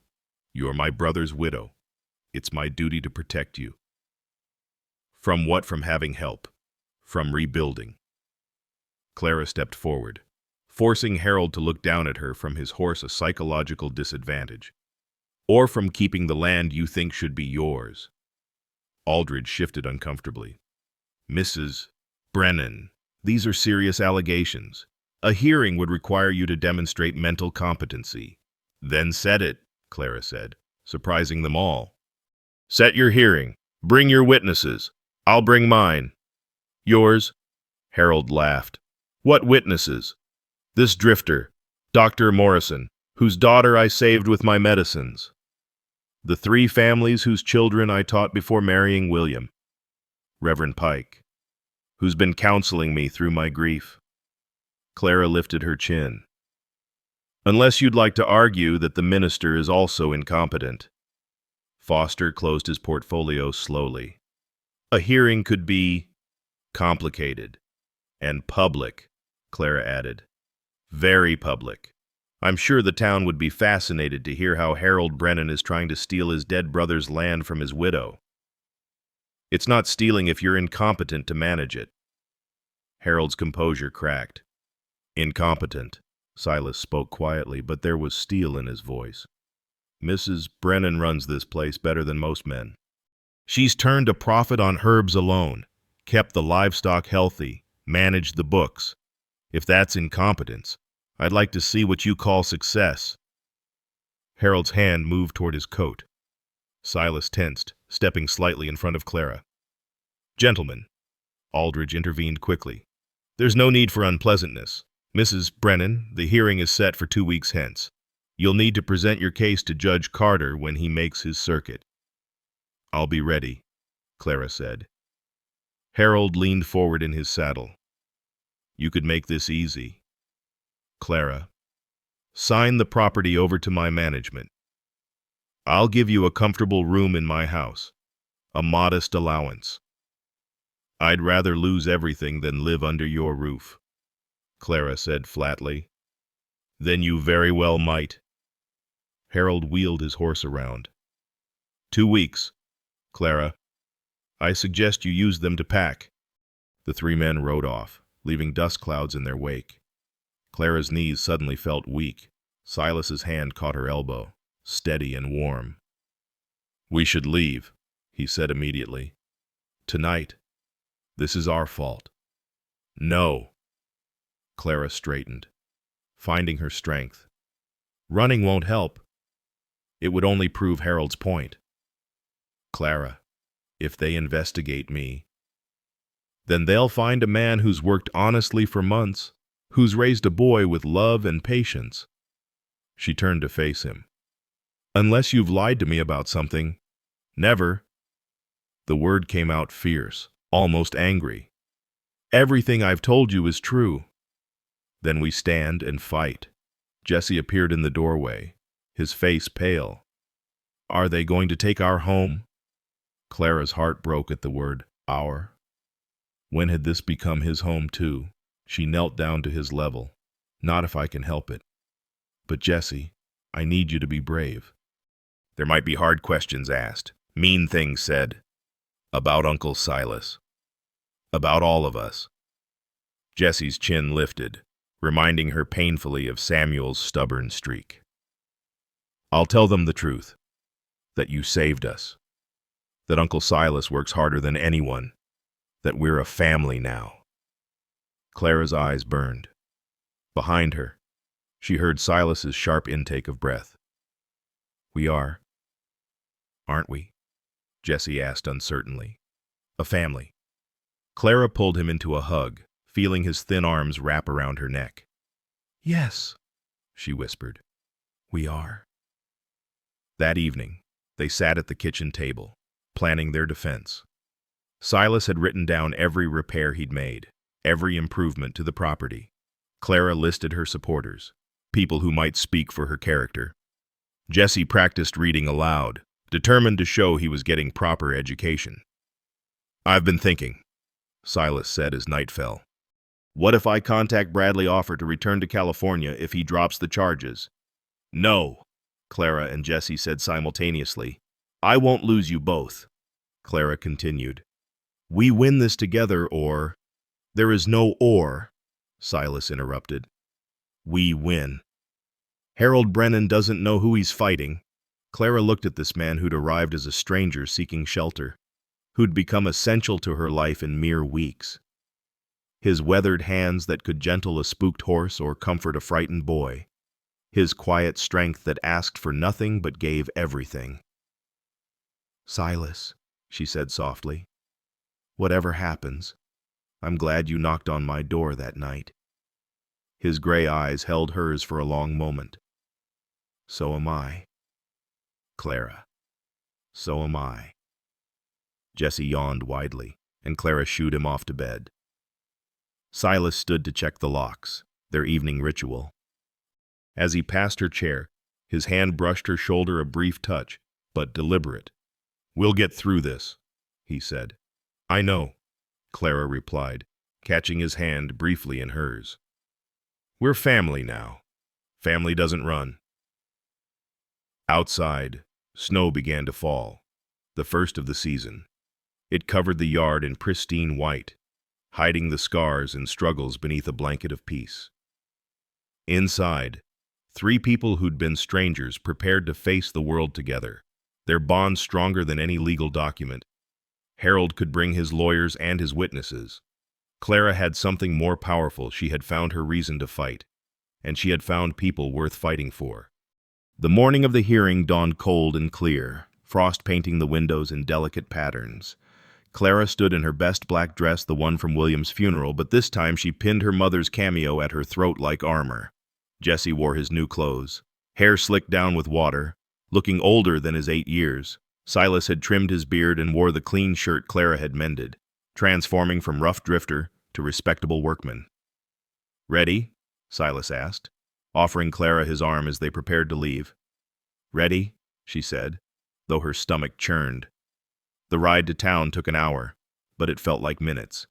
S1: You're my brother's widow. It's my duty to protect you. From what? From having help. From rebuilding. Clara stepped forward, forcing Harold to look down at her from his horse, a psychological disadvantage. Or from keeping the land you think should be yours. Aldridge shifted uncomfortably. Mrs. Brennan, these are serious allegations. A hearing would require you to demonstrate mental competency. Then set it, Clara said, surprising them all. Set your hearing. Bring your witnesses. I'll bring mine. Yours? Harold laughed. What witnesses? This drifter, Dr. Morrison, whose daughter I saved with my medicines. The 3 families whose children I taught before marrying William. Reverend Pike, who's been counseling me through my grief. Clara lifted her chin. Unless you'd like to argue that the minister is also incompetent. Foster closed his portfolio slowly. A hearing could be complicated and public, Clara added. Very public. I'm sure the town would be fascinated to hear how Harold Brennan is trying to steal his dead brother's land from his widow. It's not stealing if you're incompetent to manage it. Harold's composure cracked. Incompetent, Silas spoke quietly, but there was steel in his voice. Mrs. Brennan runs this place better than most men. She's turned a profit on herbs alone, kept the livestock healthy, managed the books. If that's incompetence, I'd like to see what you call success. Harold's hand moved toward his coat. Silas tensed, stepping slightly in front of Clara. Gentlemen, Aldridge intervened quickly. There's no need for unpleasantness. Mrs. Brennan, the hearing is set for 2 weeks hence. You'll need to present your case to Judge Carter when he makes his circuit. I'll be ready, Clara said. Harold leaned forward in his saddle. You could make this easy. Clara, sign the property over to my management. I'll give you a comfortable room in my house, a modest allowance. I'd rather lose everything than live under your roof, Clara said flatly. Then you very well might. Harold wheeled his horse around. 2 weeks, Clara. I suggest you use them to pack. The 3 men rode off, leaving dust clouds in their wake. Clara's knees suddenly felt weak. Silas's hand caught her elbow, steady and warm. We should leave, he said immediately. Tonight. This is our fault. No. Clara straightened, finding her strength. Running won't help. It would only prove Harold's point. Clara, if they investigate me, then they'll find a man who's worked honestly for months, who's raised a boy with love and patience. She turned to face him. Unless you've lied to me about something. Never. The word came out fierce, almost angry. Everything I've told you is true. Then we stand and fight. Jesse appeared in the doorway, his face pale. Are they going to take our home? Clara's heart broke at the word, our. When had this become his home too? She knelt down to his level. Not if I can help it. But Jesse, I need you to be brave. There might be hard questions asked, mean things said. About Uncle Silas. About all of us. Jesse's chin lifted, reminding her painfully of Samuel's stubborn streak. I'll tell them the truth. That you saved us. That Uncle Silas works harder than anyone. That we're a family now. Clara's eyes burned. Behind her, she heard Silas's sharp intake of breath. We are, aren't we? Jesse asked uncertainly. A family. Clara pulled him into a hug, feeling his thin arms wrap around her neck. Yes, she whispered. We are. That evening, they sat at the kitchen table, planning their defense. Silas had written down every repair he'd made, every improvement to the property. Clara listed her supporters, people who might speak for her character. Jesse practiced reading aloud, determined to show he was getting proper education. I've been thinking, Silas said as night fell. What if I contact Bradley offer to return to California if he drops the charges? No, Clara and Jesse said simultaneously. I won't lose you both. Clara continued. We win this together or... There is no or, Silas interrupted. We win. Harold Brennan doesn't know who he's fighting. Clara looked at this man who'd arrived as a stranger seeking shelter, who'd become essential to her life in mere weeks. His weathered hands that could gentle a spooked horse or comfort a frightened boy. His quiet strength that asked for nothing but gave everything. Silas, she said softly, whatever happens, I'm glad you knocked on my door that night. His gray eyes held hers for a long moment. So am I. Clara. So am I. Jesse yawned widely, and Clara shooed him off to bed. Silas stood to check the locks, their evening ritual. As he passed her chair, his hand brushed her shoulder, a brief touch, but deliberate. We'll get through this, he said. I know, Clara replied, catching his hand briefly in hers. We're family now. Family doesn't run. Outside, snow began to fall, the first of the season. It covered the yard in pristine white, hiding the scars and struggles beneath a blanket of peace. Inside, 3 people who'd been strangers prepared to face the world together, their bond stronger than any legal document. Harold could bring his lawyers and his witnesses. Clara had something more powerful. She had found her reason to fight, and she had found people worth fighting for. The morning of the hearing dawned cold and clear, frost painting the windows in delicate patterns. Clara stood in her best black dress, the one from William's funeral, but this time she pinned her mother's cameo at her throat like armor. Jesse wore his new clothes, hair slicked down with water, looking older than his 8 years. Silas had trimmed his beard and wore the clean shirt Clara had mended, transforming from rough drifter to respectable workman. Ready? Silas asked, offering Clara his arm as they prepared to leave. Ready? she said, though her stomach churned. The ride to town took an hour, but it felt like minutes.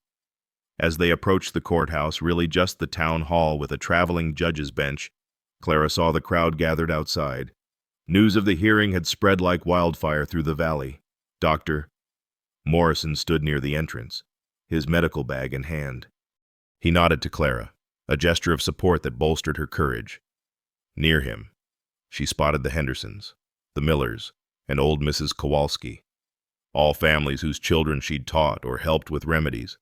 S1: As they approached the courthouse, really just the town hall with a traveling judge's bench, Clara saw the crowd gathered outside. News of the hearing had spread like wildfire through the valley. Dr. Morrison stood near the entrance, his medical bag in hand. He nodded to Clara, a gesture of support that bolstered her courage. Near him, she spotted the Hendersons, the Millers, and old Mrs. Kowalski, all families whose children she'd taught or helped with remedies.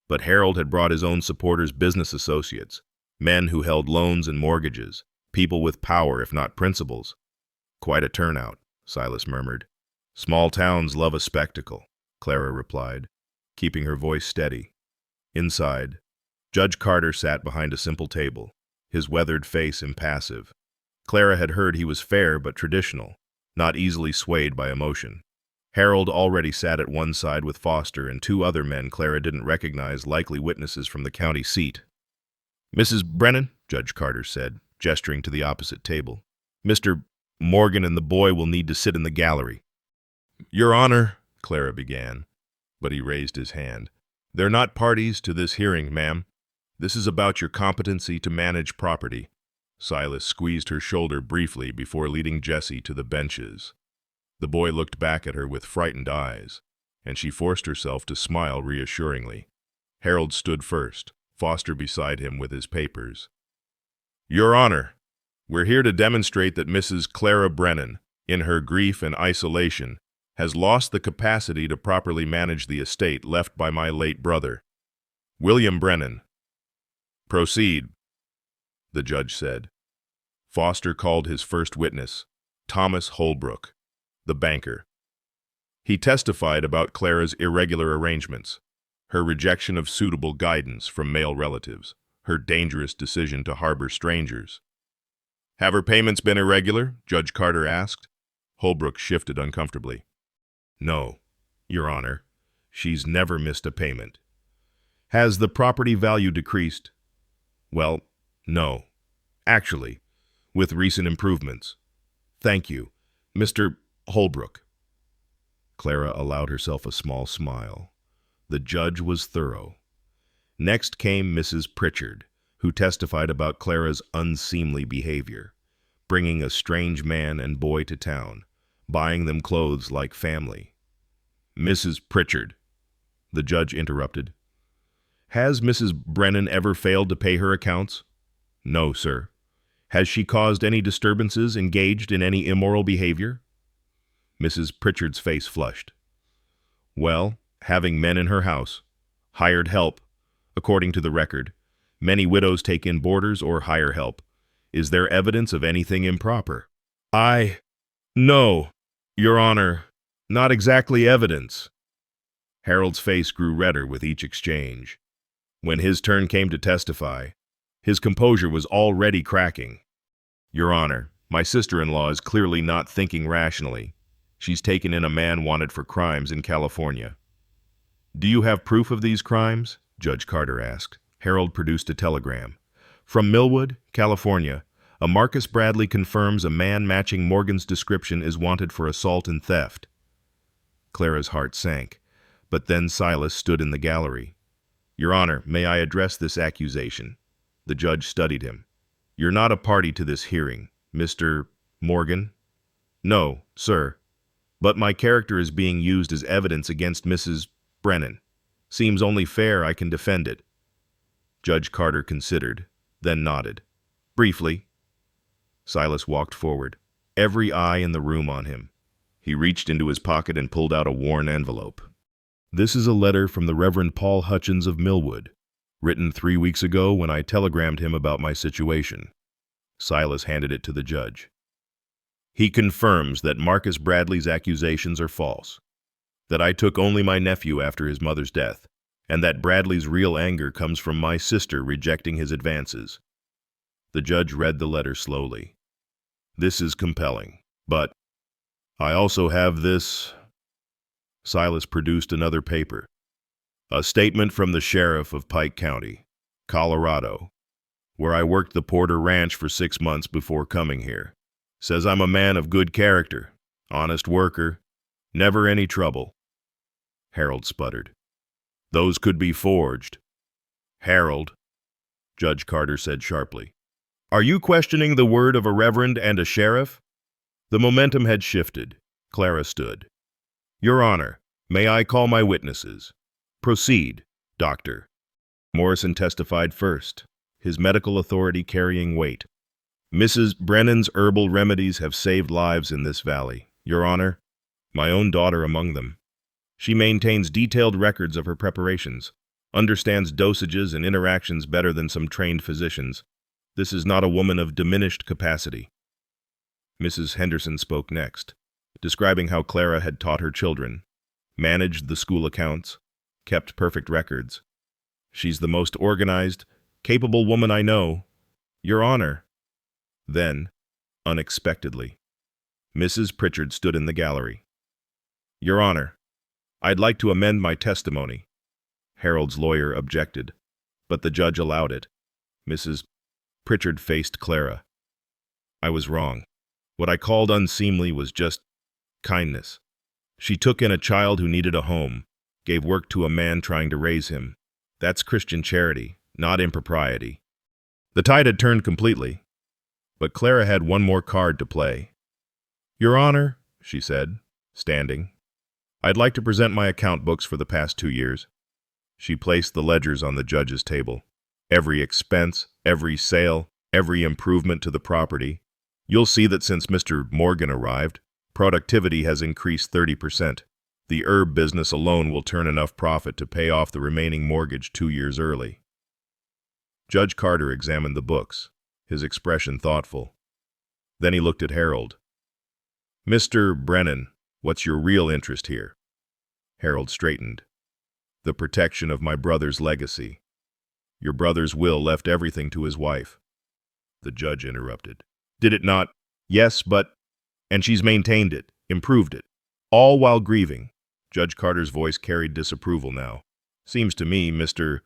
S1: But Harold had brought his own supporters, business associates, men who held loans and mortgages, people with power if not principles. Quite a turnout, Silas murmured. Small towns love a spectacle, Clara replied, keeping her voice steady. Inside, Judge Carter sat behind a simple table, his weathered face impassive. Clara had heard he was fair but traditional, not easily swayed by emotion. Harold already sat at one side with Foster and two other men Clara didn't recognize, likely witnesses from the county seat. Mrs. Brennan, Judge Carter said, gesturing to the opposite table. Mr. Morgan and the boy will need to sit in the gallery. Your Honor, Clara began, but he raised his hand. They're not parties to this hearing, ma'am. This is about your competency to manage property. Silas squeezed her shoulder briefly before leading Jessie to the benches. The boy looked back at her with frightened eyes, and she forced herself to smile reassuringly. Harold stood first, Foster beside him with his papers. Your Honor, we're here to demonstrate that Mrs. Clara Brennan, in her grief and isolation, has lost the capacity to properly manage the estate left by my late brother, William Brennan. Proceed, the judge said. Foster called his first witness, Thomas Holbrook, the banker. He testified about Clara's irregular arrangements, her rejection of suitable guidance from male relatives, her dangerous decision to harbor strangers. Have her payments been irregular? Judge Carter asked. Holbrook shifted uncomfortably. No, Your Honor. She's never missed a payment. Has the property value decreased? Well, no. Actually, with recent improvements. Thank you, Mr. Holbrook. Clara allowed herself a small smile. The judge was thorough. Next came Mrs. Pritchard, who testified about Clara's unseemly behavior, bringing a strange man and boy to town, buying them clothes like family. Mrs. Pritchard, the judge interrupted. Has Mrs. Brennan ever failed to pay her accounts? No, sir. Has she caused any disturbances, engaged in any immoral behavior? Mrs. Pritchard's face flushed. Well, having men in her house, hired help, according to the record. Many widows take in boarders or hire help. Is there evidence of anything improper? No, Your Honor, not exactly evidence. Harold's face grew redder with each exchange. When his turn came to testify, his composure was already cracking. Your Honor, my sister-in-law is clearly not thinking rationally. She's taken in a man wanted for crimes in California. Do you have proof of these crimes? Judge Carter asked. Harold produced a telegram. From Millwood, California, a Marcus Bradley confirms a man matching Morgan's description is wanted for assault and theft. Clara's heart sank, but then Silas stood in the gallery. Your Honor, may I address this accusation? The judge studied him. You're not a party to this hearing, Mr. Morgan? No, sir. But my character is being used as evidence against Mrs. Brennan. Seems only fair I can defend it. Judge Carter considered, then nodded. Briefly. Silas walked forward, every eye in the room on him. He reached into his pocket and pulled out a worn envelope. This is a letter from the Reverend Paul Hutchins of Millwood, written 3 weeks ago when I telegrammed him about my situation. Silas handed it to the judge. He confirms that Marcus Bradley's accusations are false, that I took only my nephew after his mother's death, and that Bradley's real anger comes from my sister rejecting his advances. The judge read the letter slowly. This is compelling, but I also have this. Silas produced another paper. A statement from the sheriff of Pike County, Colorado, where I worked the Porter Ranch for 6 months before coming here. Says I'm a man of good character, Honest worker. Never any trouble. Harold sputtered. Those could be forged. Harold, Judge Carter said sharply. Are you questioning the word of a reverend and a sheriff? The momentum had shifted. Clara stood. Your Honor, may I call my witnesses? Proceed, Doctor. Morrison testified first, his medical authority carrying weight. Mrs. Brennan's herbal remedies have saved lives in this valley, Your Honor, my own daughter among them. She maintains detailed records of her preparations, understands dosages and interactions better than some trained physicians. This is not a woman of diminished capacity. Mrs. Henderson spoke next, describing how Clara had taught her children, managed the school accounts, kept perfect records. She's the most organized, capable woman I know, Your Honor. Then, unexpectedly, Mrs. Pritchard stood in the gallery. Your Honor, I'd like to amend my testimony. Harold's lawyer objected, but the judge allowed it. Mrs. Pritchard faced Clara. I was wrong. What I called unseemly was just kindness. She took in a child who needed a home, gave work to a man trying to raise him. That's Christian charity, not impropriety. The tide had turned completely, but Clara had one more card to play. Your Honor, she said, standing, I'd like to present my account books for the past 2 years. She placed the ledgers on the judge's table. Every expense, every sale, every improvement to the property. You'll see that since Mr. Morgan arrived, productivity has increased 30%. The herb business alone will turn enough profit to pay off the remaining mortgage 2 years early. Judge Carter examined the books, his expression thoughtful. Then he looked at Harold. Mr. Brennan, what's your real interest here? Harold straightened. The protection of my brother's legacy. Your brother's will left everything to his wife. The judge interrupted. Did it not? Yes, but... And she's maintained it, improved it. All while grieving. Judge Carter's voice carried disapproval now. Seems to me, Mr.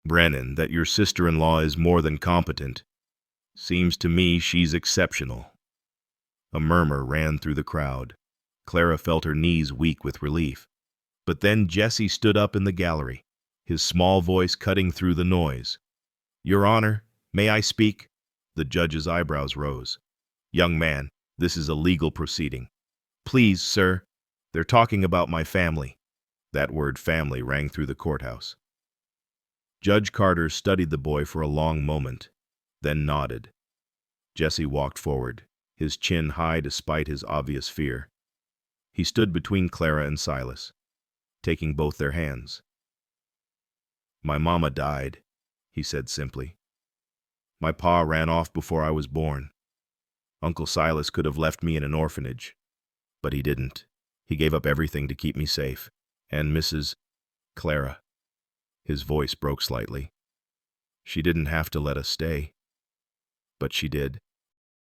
S1: Brennan, that your sister-in-law is more than competent. Seems to me she's exceptional. A murmur ran through the crowd. Clara felt her knees weak with relief. But then Jesse stood up in the gallery, his small voice cutting through the noise. Your Honor, may I speak? The judge's eyebrows rose. Young man, this is a legal proceeding. Please, sir. They're talking about my family. That word family rang through the courthouse. Judge Carter studied the boy for a long moment, then nodded. Jesse walked forward, his chin high despite his obvious fear. He stood between Clara and Silas, taking both their hands. My mama died, he said simply. My pa ran off before I was born. Uncle Silas could have left me in an orphanage, but he didn't. He gave up everything to keep me safe. And Mrs. Clara. His voice broke slightly. She didn't have to let us stay. But she did.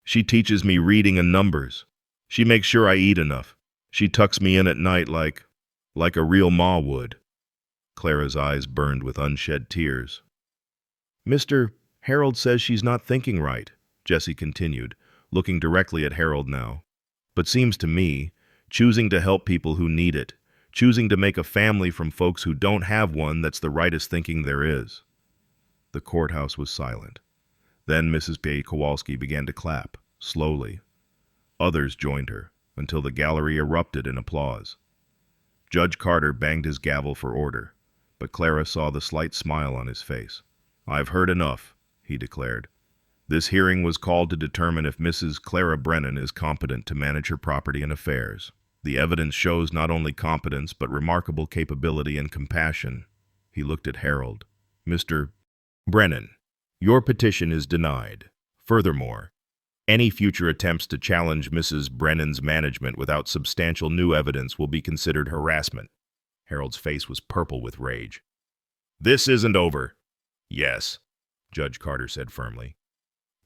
S1: She teaches me reading and numbers. She makes sure I eat enough. She tucks me in at night like a real ma would. Clara's eyes burned with unshed tears. Mr. Harold says she's not thinking right, Jesse continued, looking directly at Harold now. But seems to me, choosing to help people who need it, choosing to make a family from folks who don't have one, that's the rightest thinking there is. The courthouse was silent. Then Mrs. P. Kowalski began to clap, slowly. Others joined her, until the gallery erupted in applause. Judge Carter banged his gavel for order, but Clara saw the slight smile on his face. I've heard enough, he declared. This hearing was called to determine if Mrs. Clara Brennan is competent to manage her property and affairs. The evidence shows not only competence, but remarkable capability and compassion. He looked at Harold. Mr. Brennan, your petition is denied. Furthermore, any future attempts to challenge Mrs. Brennan's management without substantial new evidence will be considered harassment. Harold's face was purple with rage. This isn't over. Yes, Judge Carter said firmly.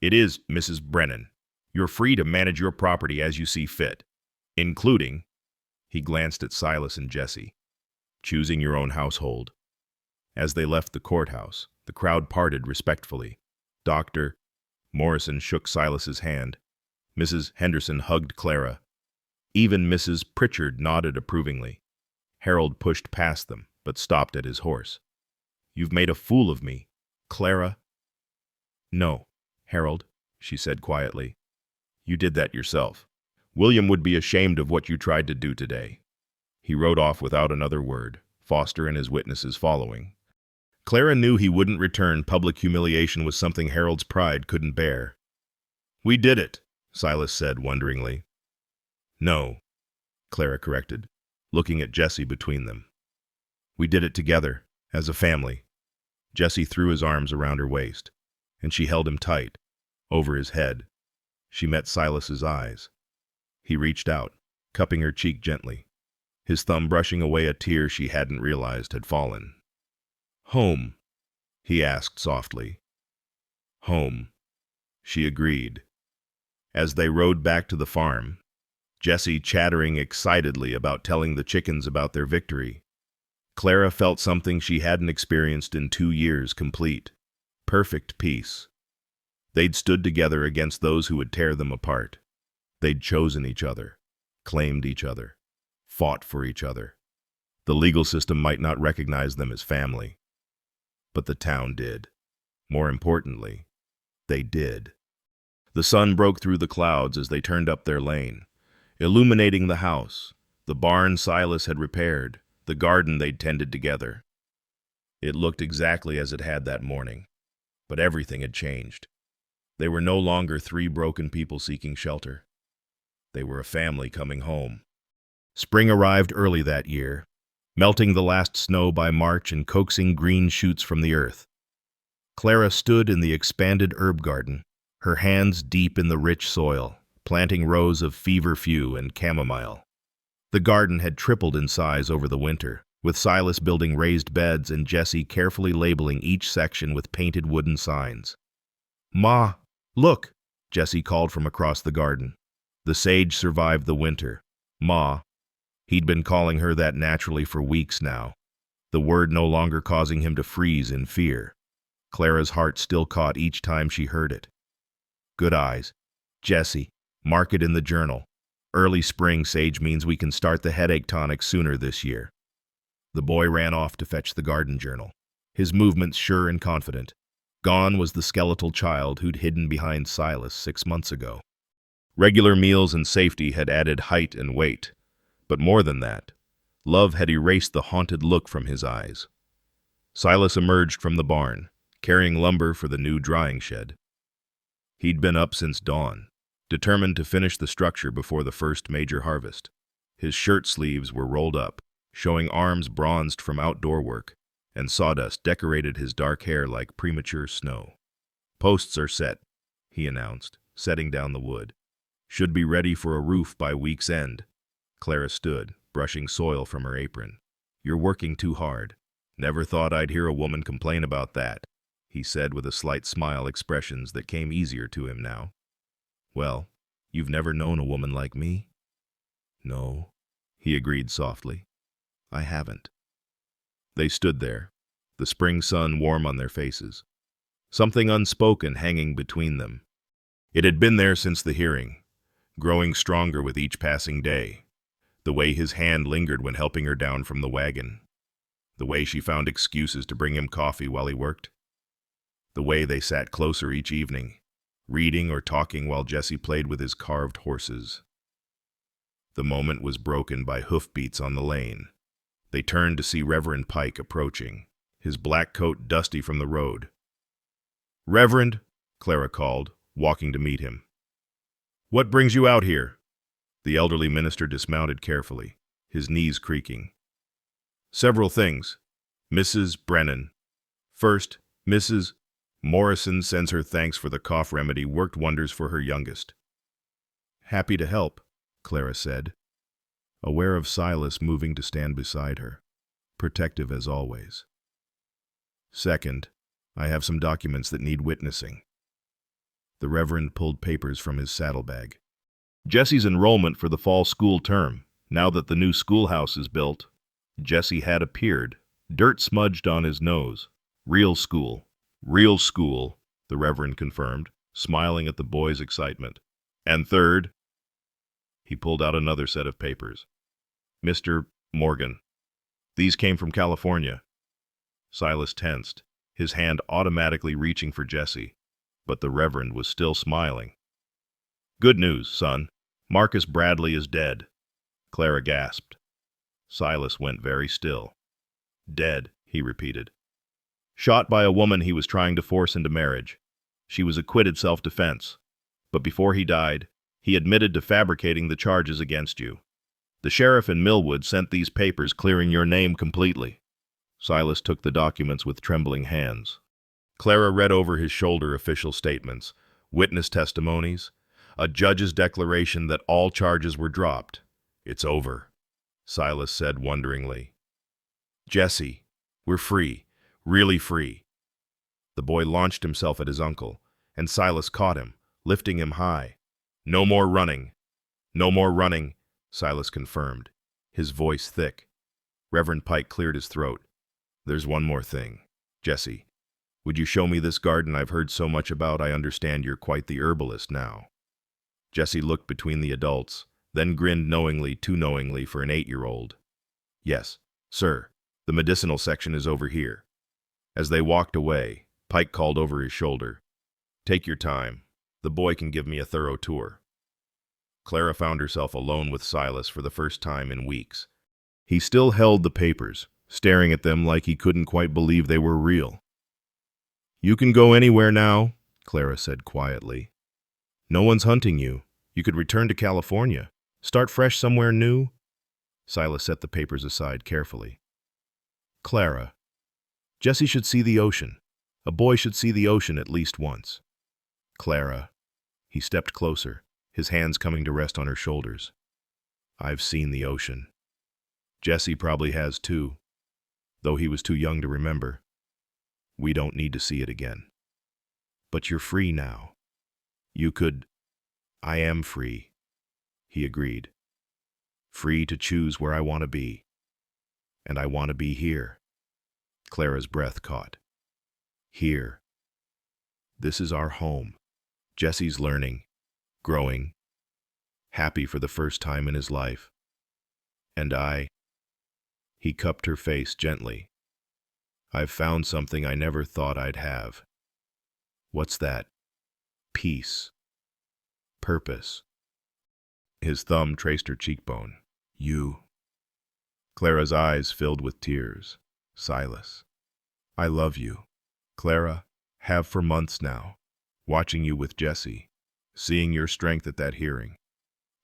S1: It is, Mrs. Brennan. You're free to manage your property as you see fit, including, he glanced at Silas and Jesse, choosing your own household. As they left the courthouse, the crowd parted respectfully. Dr. Morrison shook Silas's hand. Mrs. Henderson hugged Clara. Even Mrs. Pritchard nodded approvingly. Harold pushed past them, but stopped at his horse. "You've made a fool of me, Clara." "No, Harold," she said quietly. "You did that yourself. William would be ashamed of what you tried to do today." He rode off without another word, Foster and his witnesses following. Clara knew he wouldn't return. Public humiliation was something Harold's pride couldn't bear. "We did it," Silas said wonderingly. "No," Clara corrected, looking at Jesse between them. "We did it together, as a family." Jesse threw his arms around her waist, and she held him tight, over his head. She met Silas's eyes. He reached out, cupping her cheek gently, his thumb brushing away a tear she hadn't realized had fallen. "Home?" he asked softly. "Home," she agreed. As they rode back to the farm, Jesse chattering excitedly about telling the chickens about their victory, Clara felt something she hadn't experienced in 2 years complete. Perfect peace. They'd stood together against those who would tear them apart. They'd chosen each other, claimed each other, fought for each other. The legal system might not recognize them as family, but the town did. More importantly, they did. The sun broke through the clouds as they turned up their lane, illuminating the house, the barn Silas had repaired, the garden they'd tended together. It looked exactly as it had that morning, but everything had changed. They were no longer 3 broken people seeking shelter. They were a family coming home. Spring arrived early that year, melting the last snow by March and coaxing green shoots from the earth. Clara stood in the expanded herb garden, her hands deep in the rich soil, planting rows of feverfew and chamomile. The garden had tripled in size over the winter, with Silas building raised beds and Jesse carefully labeling each section with painted wooden signs. "Ma, look," Jesse called from across the garden. The sage survived the winter. Ma. He'd been calling her that naturally for weeks now, the word no longer causing him to freeze in fear. Clara's heart still caught each time she heard it. "Good eyes. Jesse, mark it in the journal. Early spring sage means we can start the headache tonic sooner this year." The boy ran off to fetch the garden journal, his movements sure and confident. Gone was the skeletal child who'd hidden behind Silas 6 months ago. Regular meals and safety had added height and weight, but more than that, love had erased the haunted look from his eyes. Silas emerged from the barn, carrying lumber for the new drying shed. He'd been up since dawn, determined to finish the structure before the first major harvest. His shirt sleeves were rolled up, showing arms bronzed from outdoor work, and sawdust decorated his dark hair like premature snow. "Posts are set," he announced, setting down the wood. "Should be ready for a roof by week's end." Clara stood, brushing soil from her apron. "You're working too hard. Never thought I'd hear a woman complain about that," he said with a slight smile, expressions that came easier to him now. "Well, you've never known a woman like me?" "No," he agreed softly. "I haven't." They stood there, the spring sun warm on their faces, something unspoken hanging between them. It had been there since the hearing, growing stronger with each passing day. The way his hand lingered when helping her down from the wagon. The way she found excuses to bring him coffee while he worked. The way they sat closer each evening, reading or talking while Jesse played with his carved horses. The moment was broken by hoofbeats on the lane. They turned to see Reverend Pike approaching, his black coat dusty from the road. "Reverend," Clara called, walking to meet him. "What brings you out here?" The elderly minister dismounted carefully, his knees creaking. "Several things. Mrs. Brennan. First, Mrs. Morrison sends her thanks for the cough remedy, worked wonders for her youngest." "Happy to help," Clara said, aware of Silas moving to stand beside her, protective as always. "Second, I have some documents that need witnessing." The Reverend pulled papers from his saddlebag. "Jesse's enrollment for the fall school term. Now that the new schoolhouse is built." Jesse had appeared, dirt smudged on his nose. "Real school. Real school," the Reverend confirmed, smiling at the boy's excitement. "And third, He pulled out another set of papers. Mr. Morgan, these came from California. Silas tensed, his hand automatically reaching for Jesse, but the Reverend was still smiling. Good news, son. Marcus Bradley is dead. Clara gasped. Silas went very still. Dead, he repeated. Shot by a woman he was trying to force into marriage. She was acquitted self-defense. But before he died, he admitted to fabricating the charges against you. The sheriff in Millwood sent these papers clearing your name completely. Silas took the documents with trembling hands. Clara read over his shoulder official statements, witness testimonies, a judge's declaration that all charges were dropped. It's over, Silas said wonderingly. Jesse, we're free, really free. The boy launched himself at his uncle, and Silas caught him, lifting him high. No more running. No more running, Silas confirmed, his voice thick. Reverend Pike cleared his throat. There's one more thing. Jesse, would you show me this garden I've heard so much about? I understand you're quite the herbalist now. Jesse looked between the adults, then grinned knowingly, too knowingly for an 8-year-old. Yes, sir, the medicinal section is over here. As they walked away, Pike called over his shoulder. Take your time. The boy can give me a thorough tour. Clara found herself alone with Silas for the first time in weeks. He still held the papers, staring at them like he couldn't quite believe they were real. You can go anywhere now, Clara said quietly. No one's hunting you. You could return to California. Start fresh somewhere new. Silas set the papers aside carefully. Clara, Jesse should see the ocean. A boy should see the ocean at least once. Clara. He stepped closer, his hands coming to rest on her shoulders. I've seen the ocean. Jesse probably has too, though he was too young to remember. We don't need to see it again. But you're free now. You could... I am free, he agreed. Free to choose where I want to be. And I want to be here. Clara's breath caught. Here. This is our home. Jesse's learning, growing, happy for the first time in his life. And I... He cupped her face gently. I've found something I never thought I'd have. What's that? Peace. Purpose. His thumb traced her cheekbone. You. Clara's eyes filled with tears. Silas. I love you. Clara, have for months now. Watching you with Jesse. Seeing your strength at that hearing.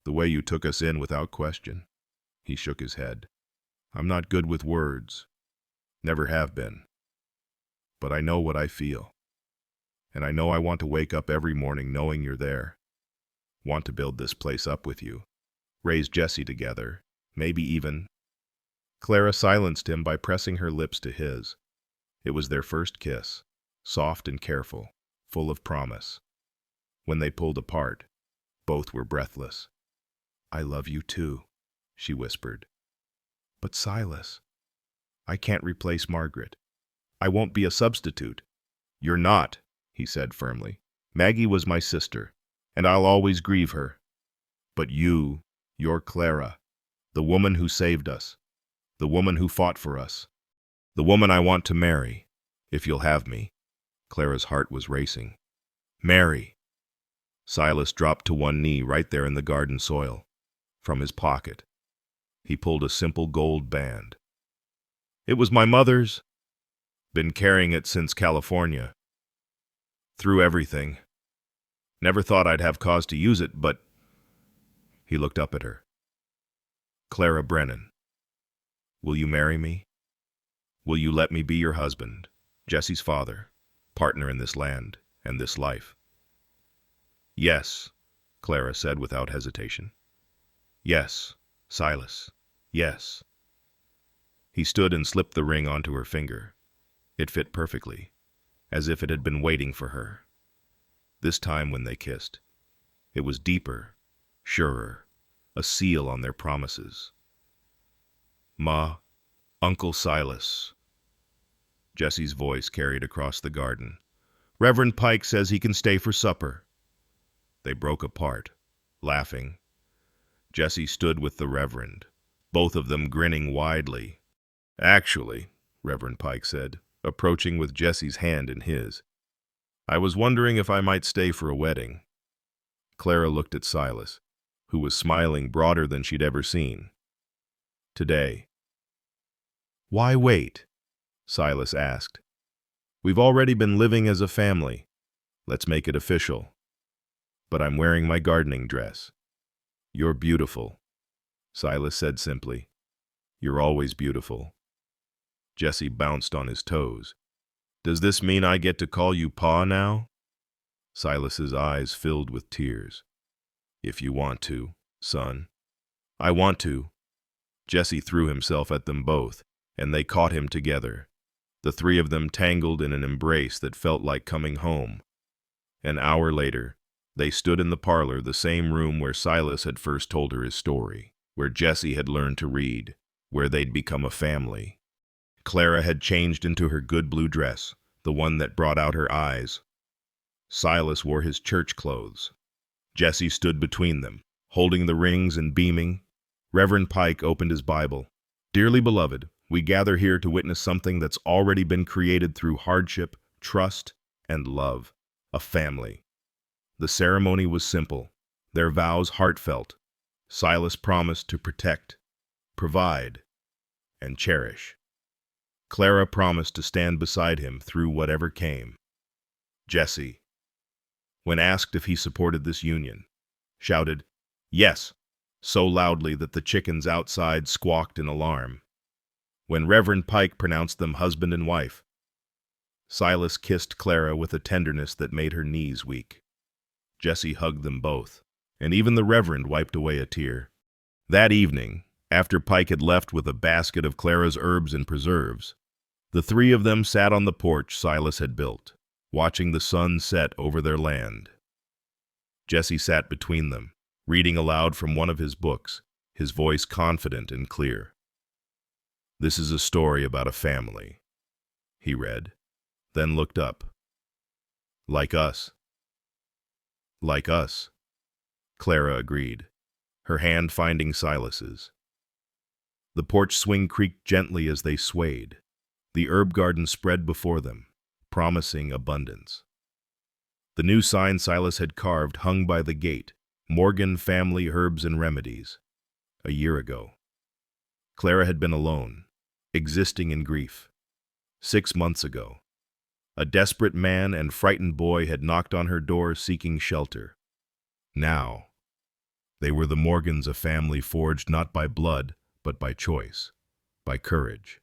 S1: The way you took us in without question. He shook his head. I'm not good with words. Never have been. But I know what I feel. And I know I want to wake up every morning knowing you're there. Want to build this place up with you. Raise Jesse together. Maybe even... Clara silenced him by pressing her lips to his. It was their first kiss, soft and careful, full of promise. When they pulled apart, both were breathless. I love you too, she whispered. But Silas, I can't replace Margaret. I won't be a substitute. You're not, he said firmly. Maggie was my sister, and I'll always grieve her. But you're Clara, the woman who saved us, the woman who fought for us, the woman I want to marry, if you'll have me. Clara's heart was racing. Marry. Silas dropped to one knee right there in the garden soil. From his pocket, he pulled a simple gold band. It was my mother's. Been carrying it since California. Through everything. Never thought I'd have cause to use it, but... He looked up at her. Clara Brennan, will you marry me? Will you let me be your husband, Jesse's father, partner in this land and this life? Yes, Clara said without hesitation. Yes, Silas, yes. He stood and slipped the ring onto her finger. It fit perfectly, as if it had been waiting for her. This time when they kissed, it was deeper, surer, a seal on their promises. Ma, Uncle Silas. Jesse's voice carried across the garden. Reverend Pike says he can stay for supper. They broke apart, laughing. Jesse stood with the Reverend, both of them grinning widely. "Actually," Reverend Pike said, approaching with Jesse's hand in his, "I was wondering if I might stay for a wedding." Clara looked at Silas, who was smiling broader than she'd ever seen. "Today." "Why wait?" Silas asked. "We've already been living as a family. Let's make it official. But I'm wearing my gardening dress." "You're beautiful," Silas said simply. "You're always beautiful." Jesse bounced on his toes. "Does this mean I get to call you Pa now?" Silas's eyes filled with tears. "If you want to, son." "I want to." Jesse threw himself at them both, and they caught him together. The three of them tangled in an embrace that felt like coming home. An hour later, they stood in the parlor, the same room where Silas had first told her his story, where Jesse had learned to read, where they'd become a family. Clara had changed into her good blue dress, the one that brought out her eyes. Silas wore his church clothes. Jesse stood between them, holding the rings and beaming. Reverend Pike opened his Bible. "Dearly beloved, we gather here to witness something that's already been created through hardship, trust, and love. A family." The ceremony was simple, their vows heartfelt. Silas promised to protect, provide, and cherish. Clara promised to stand beside him through whatever came. Jesse, when asked if he supported this union, shouted, "Yes," so loudly that the chickens outside squawked in alarm. When Reverend Pike pronounced them husband and wife, Silas kissed Clara with a tenderness that made her knees weak. Jesse hugged them both, and even the Reverend wiped away a tear. That evening, after Pike had left with a basket of Clara's herbs and preserves, the three of them sat on the porch Silas had built, watching the sun set over their land. Jesse sat between them, reading aloud from one of his books, his voice confident and clear. "This is a story about a family," he read, then looked up. "Like us." "Like us," Clara agreed, her hand finding Silas's. The porch swing creaked gently as they swayed. The herb garden spread before them, promising abundance. The new sign Silas had carved hung by the gate, "Morgan Family Herbs and Remedies." A year ago, Clara had been alone, existing in grief. 6 months ago, a desperate man and frightened boy had knocked on her door seeking shelter. Now, they were the Morgans, a family forged not by blood, but by choice, by courage,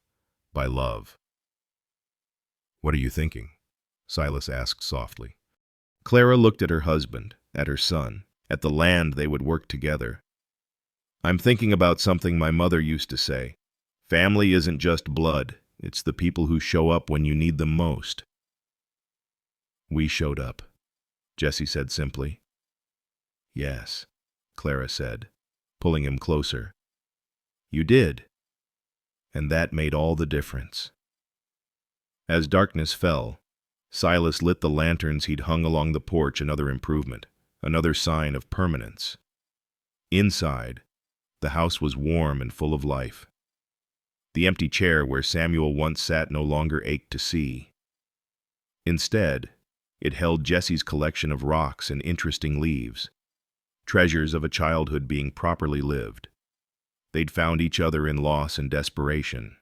S1: by love. "What are you thinking?" Silas asked softly. Clara looked at her husband, at her son, at the land they would work together. "I'm thinking about something my mother used to say. Family isn't just blood, it's the people who show up when you need them most." "We showed up," Jesse said simply. "Yes," Clara said, pulling him closer. "You did. And that made all the difference." As darkness fell, Silas lit the lanterns he'd hung along the porch, another improvement, another sign of permanence. Inside, the house was warm and full of life. The empty chair where Samuel once sat no longer ached to see. Instead, it held Jesse's collection of rocks and interesting leaves, treasures of a childhood being properly lived. They'd found each other in loss and desperation.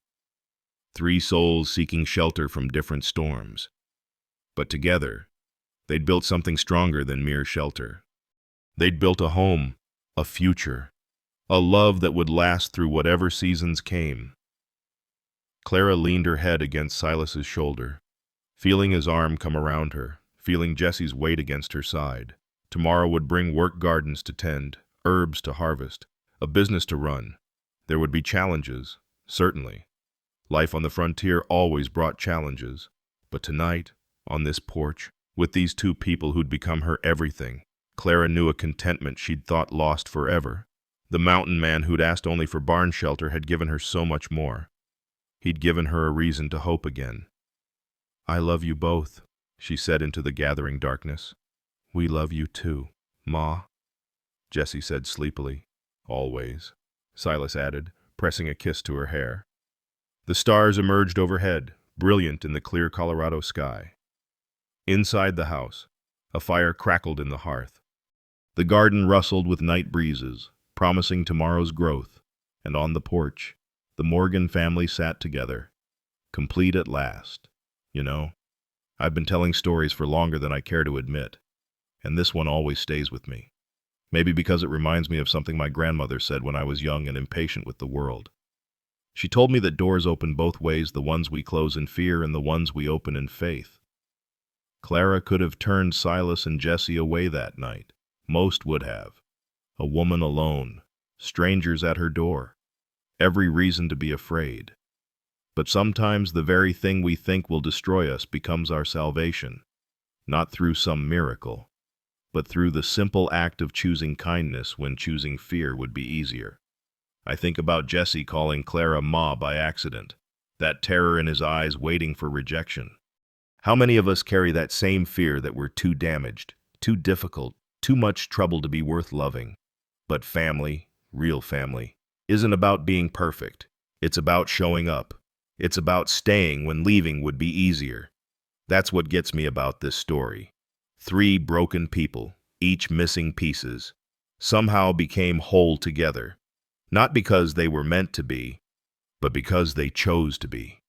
S1: 3 souls seeking shelter from different storms. But together, they'd built something stronger than mere shelter. They'd built a home, a future, a love that would last through whatever seasons came. Clara leaned her head against Silas's shoulder, feeling his arm come around her, feeling Jesse's weight against her side. Tomorrow would bring work gardens to tend, herbs to harvest, a business to run. There would be challenges, certainly. Life on the frontier always brought challenges. But tonight, on this porch, with these 2 people who'd become her everything, Clara knew a contentment she'd thought lost forever. The mountain man who'd asked only for barn shelter had given her so much more. He'd given her a reason to hope again. "I love you both," she said into the gathering darkness. "We love you too, Ma," Jesse said sleepily. Always, Silas added, pressing a kiss to her hair. The stars emerged overhead, brilliant in the clear Colorado sky. Inside the house, a fire crackled in the hearth. The garden rustled with night breezes, promising tomorrow's growth, and on the porch, the Morgan family sat together, complete at last. You know, I've been telling stories for longer than I care to admit, and this one always stays with me. Maybe because it reminds me of something my grandmother said when I was young and impatient with the world. She told me that doors open both ways, the ones we close in fear and the ones we open in faith. Clara could have turned Silas and Jesse away that night. Most would have. A woman alone, strangers at her door, every reason to be afraid. But sometimes the very thing we think will destroy us becomes our salvation, not through some miracle, but through the simple act of choosing kindness when choosing fear would be easier. I think about Jesse calling Clara Ma by accident, that terror in his eyes waiting for rejection. How many of us carry that same fear that we're too damaged, too difficult, too much trouble to be worth loving? But family, real family, isn't about being perfect. It's about showing up. It's about staying when leaving would be easier. That's what gets me about this story. 3 broken people, each missing pieces, somehow became whole together. Not because they were meant to be, but because they chose to be.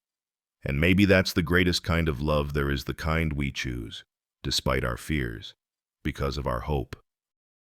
S1: And maybe that's the greatest kind of love there is, the kind we choose, despite our fears, because of our hope.